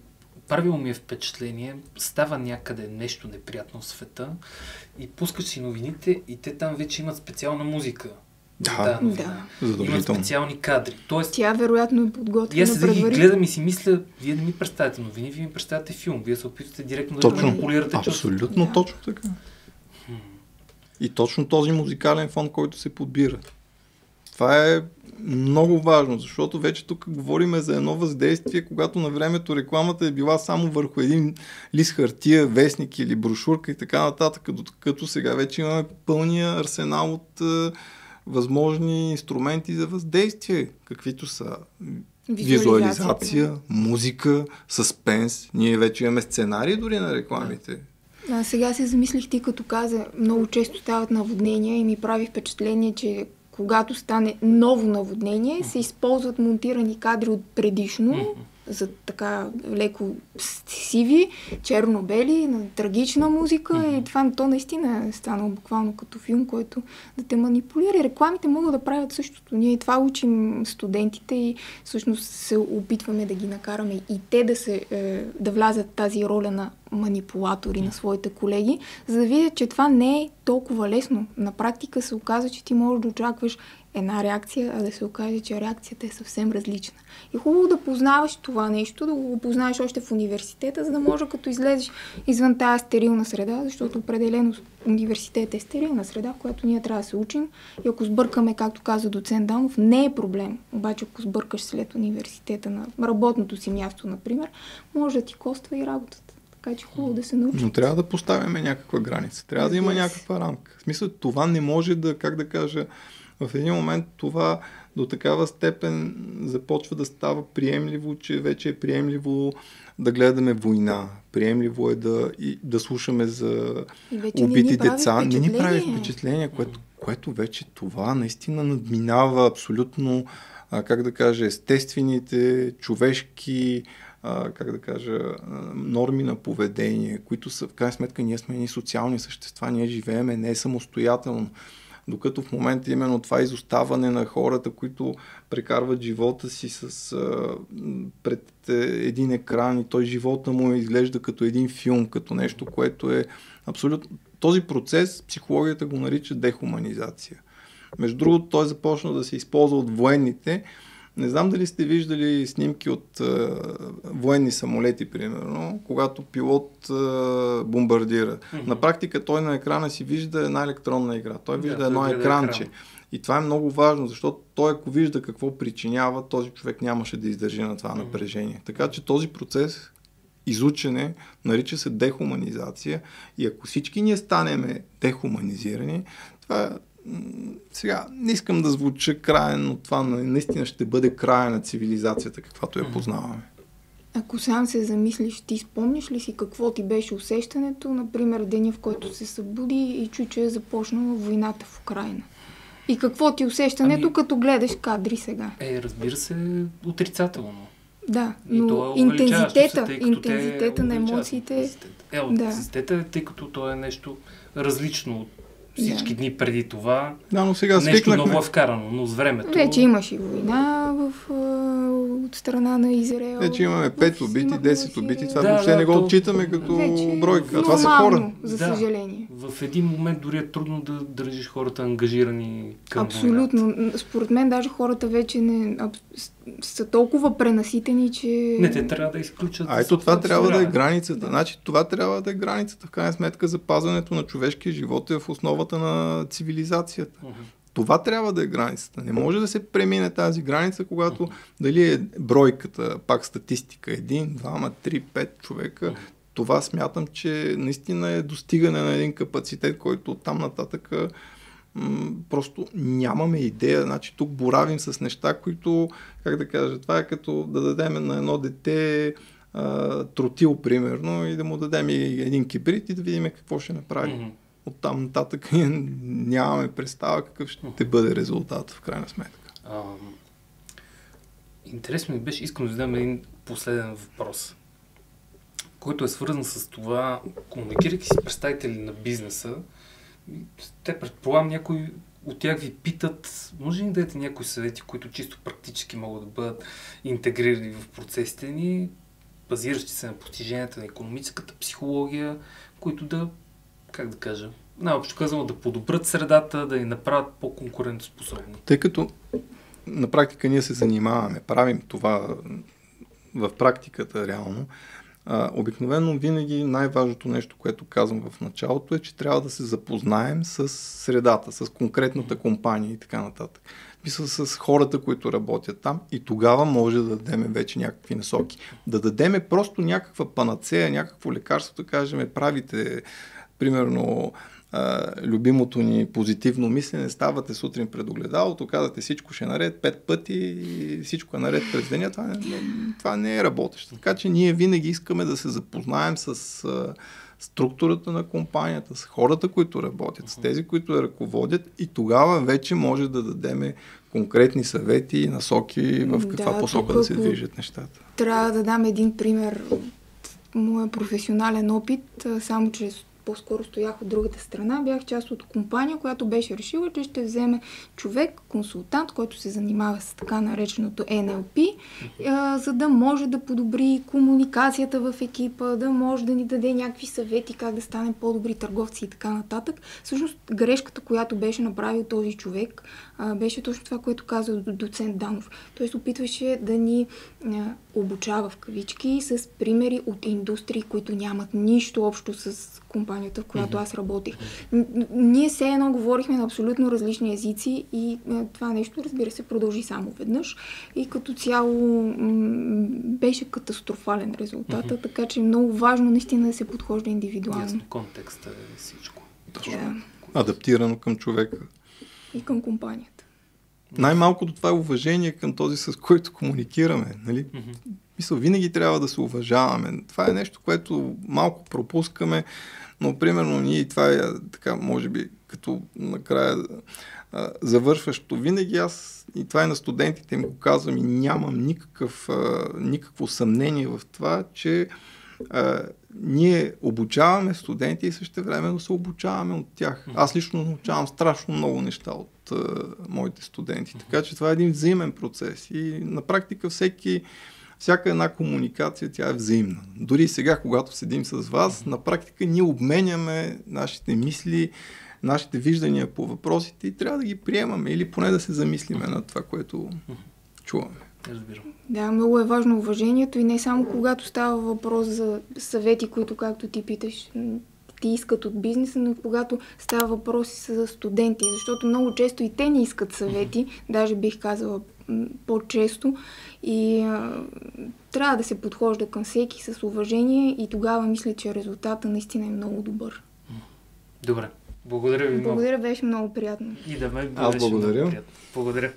[SPEAKER 1] правило ми е впечатление, става някъде нещо неприятно в света и пускаш си новините и те там вече имат специална музика.
[SPEAKER 2] Да.
[SPEAKER 1] Имат специални кадри. Тоест,
[SPEAKER 3] тя вероятно е подготвена.
[SPEAKER 1] Аз седи ги гледам и си мисля, вие не ми представяте новини, вие ми представяте филм. Вие се опитвате директно да манипулирате чувството.
[SPEAKER 2] Абсолютно точно така. И точно този музикален фон, който се подбира. Това е много важно, защото вече тук говорим за едно въздействие, когато на времето рекламата е била само върху един лист хартия, вестник или брошурка и така нататък, като сега вече имаме пълния арсенал от възможни инструменти за въздействие, каквито са визуализация, музика, съспенс. Ние вече имаме сценарии дори на рекламите.
[SPEAKER 3] Сега се замислих, ти като каза, много често стават наводнения и ми прави впечатление, че когато стане ново наводнение, се използват монтирани кадри от предишно, за така леко сиви, черно-бели, на трагична музика и това то наистина е станало буквално като филм, който да те манипулира. Рекламите могат да правят същото. Ние и това учим студентите и всъщност се опитваме да ги накараме и те да влязат в тази роля на манипулатори на своите колеги, за да видят, че това не е толкова лесно. На практика се оказва, че ти можеш да очакваш една реакция, а да се окаже, че реакцията е съвсем различна. И хубаво да познаваш това нещо, да го познаеш още в университета, за да може като излезеш извън тази стерилна среда, защото определено университет е стерилна среда, в която ние трябва да се учим. И ако сбъркаме, както каза доцент Дамов, не е проблем. Обаче ако сбъркаш след университета на работното си място, например, може да ти коства и работата. Така че хубаво да се научим.
[SPEAKER 2] Но трябва да поставяме някаква граница. Трябва да има някаква рамка. В смисъл, това не може да, как да кажа, в един момент това до такава степен започва да става приемливо, че вече е приемливо да гледаме война. Приемливо е да слушаме за убити деца. Не ни прави впечатление, което вече това наистина надминава абсолютно, как да кажа, естествените, човешки, как да кажа, норми на поведение, които са, в крайна сметка, ние сме едни социални същества, ние живееме не самостоятелно. Докато в момента именно това изоставане на хората, които прекарват живота си пред един екран и той живота му изглежда като един филм, като нещо, което е абсолютно... Този процес психологията го нарича дехуманизация. Между другото, той започна да се използва от военните. Не знам дали сте виждали снимки от военни самолети, примерно, когато пилот бомбардира. На практика той на екрана си вижда една електронна игра. Той вижда едно екранче. И това е много важно, защото той ако вижда какво причинява, този човек нямаше да издържи на това напрежение. Така че този процес, изучене, нарича се дехуманизация. И ако всички ние станеме дехуманизирани, това сега не искам да звуча краен, но това наистина ще бъде края на цивилизацията, каквато я познаваме.
[SPEAKER 3] Ако сам се замислиш, ти спомниш ли си какво ти беше усещането, например, деня, в който се събуди и чу, че е започнала войната в Украйна? И какво ти е усещането, като гледаш кадри сега?
[SPEAKER 1] Разбира се, отрицателно.
[SPEAKER 3] Да, но интензитета на емоциите...
[SPEAKER 1] Интензитета, тъй като то е нещо различно от всички дни преди това.
[SPEAKER 2] Да, но сега
[SPEAKER 1] нещо ново е вкарано, но с времето...
[SPEAKER 3] Вече имаш и война от страна на Израел.
[SPEAKER 2] Вече имаме 5 убити, 10 убити. Това въобще не го отчитаме като бройка. А това са хора.
[SPEAKER 3] За съжаление.
[SPEAKER 1] В един момент дори е трудно да държиш хората ангажирани към
[SPEAKER 3] абсолютно.
[SPEAKER 1] войната.
[SPEAKER 3] Според мен даже хората вече са толкова пренаситени, че...
[SPEAKER 1] Не, те трябва да изключат.
[SPEAKER 2] Ето това трябва да е границата. Значи това трябва да е границата. В крайна сметка запазването на човешкия живот е в основата на цивилизацията. Това трябва да е границата. Не може да се премине тази граница, когато дали е бройката, пак статистика, 1, 2, 3, 5 човека. Това смятам, че наистина е достигане на един капацитет, който оттам нататък просто нямаме идея. Значи тук боравим с неща, които, как да кажа, това е като да дадем на едно дете тротил, примерно, и да му дадем един кибрид и да видим какво ще направи. Оттам нататък нямаме представа какъв ще бъде резултат в крайна сметка.
[SPEAKER 1] Интересно ми беше, искам да задам един последен въпрос, който е свързан с това, комуникирайки с представители на бизнеса, те предполагам някой от тях ви питат, може ли да дадете някои съвети, които чисто практически могат да бъдат интегрирани в процесите ни, базиращи се на постиженията на икономическата психология, които да, как да кажа, най-общо казано, да подобрят средата, да ни направят по-конкурентоспособни.
[SPEAKER 2] Тъй като на практика ние се занимаваме, правим това в практиката реално, обикновено винаги най-важното нещо, което казвам в началото е, че трябва да се запознаем с средата, с конкретната компания и така нататък. Мисля с хората, които работят там и тогава може да дадем вече някакви насоки. Да дадем просто някаква панацея, някакво лекарство, да кажем, правите примерно любимото ни позитивно мислене, ставате сутрин пред огледалото, казвате всичко ще е наред 5 пъти и всичко е наред през деня, това не е работещо. Така че ние винаги искаме да се запознаем с структурата на компанията, с хората, които работят, с тези, които я ръководят и тогава вече може да дадем конкретни съвети и насоки в каква посока да се движат нещата.
[SPEAKER 3] Трябва да дам един пример от моя професионален опит, само че по-скоро стоях от другата страна. Бях част от компания, която беше решила, че ще вземе човек, консултант, който се занимава с така нареченото NLP, за да може да подобри комуникацията в екипа, да може да ни даде някакви съвети как да станем по-добри търговци и така нататък. Всъщност грешката, която беше направил този човек, беше точно това, което каза доцент Данов. Той се опитваше да ни обучава в кавички с примери от индустрии, които нямат нищо общо с компанията, в която аз работих. Ние все едно говорихме на абсолютно различни езици и това нещо, разбира се, продължи само веднъж и като цяло беше катастрофален резултата, така че е много важно наистина да се подхожда индивидуално.
[SPEAKER 1] Ясно, контекста е всичко.
[SPEAKER 2] Точно. Адаптирано към човека.
[SPEAKER 3] И към компанията.
[SPEAKER 2] Най-малкото това е уважение към този, с който комуникираме. Нали? Мисля, винаги трябва да се уважаваме. Това е нещо, което малко пропускаме, но примерно ние и това е така, може би, като накрая завършващо. Винаги аз, и това е на студентите им го казвам, и нямам никакво съмнение в това, че ние обучаваме студенти и същевременно се обучаваме от тях. Аз лично научавам страшно много неща от моите студенти. Така че това е един взаимен процес. И на практика всяка една комуникация, тя е взаимна. Дори сега, когато седим с вас, на практика ние обменяме нашите мисли, нашите виждания по въпросите и трябва да ги приемаме или поне да се замислиме на това, което чуваме.
[SPEAKER 1] Разбирам.
[SPEAKER 3] Да, много е важно уважението и не само когато става въпрос за съвети, които, както ти питаш, ти искат от бизнеса, но и когато става въпрос за студенти, защото много често и те не искат съвети, даже бих казала по-често и трябва да се подхожда към всеки с уважение и тогава мисля, че резултатът наистина е много добър.
[SPEAKER 1] Добре. Благодаря ви много.
[SPEAKER 3] Благодаря, беше много приятно.
[SPEAKER 1] И да ме
[SPEAKER 2] аз благодаря.
[SPEAKER 1] Много приятно. Благодаря.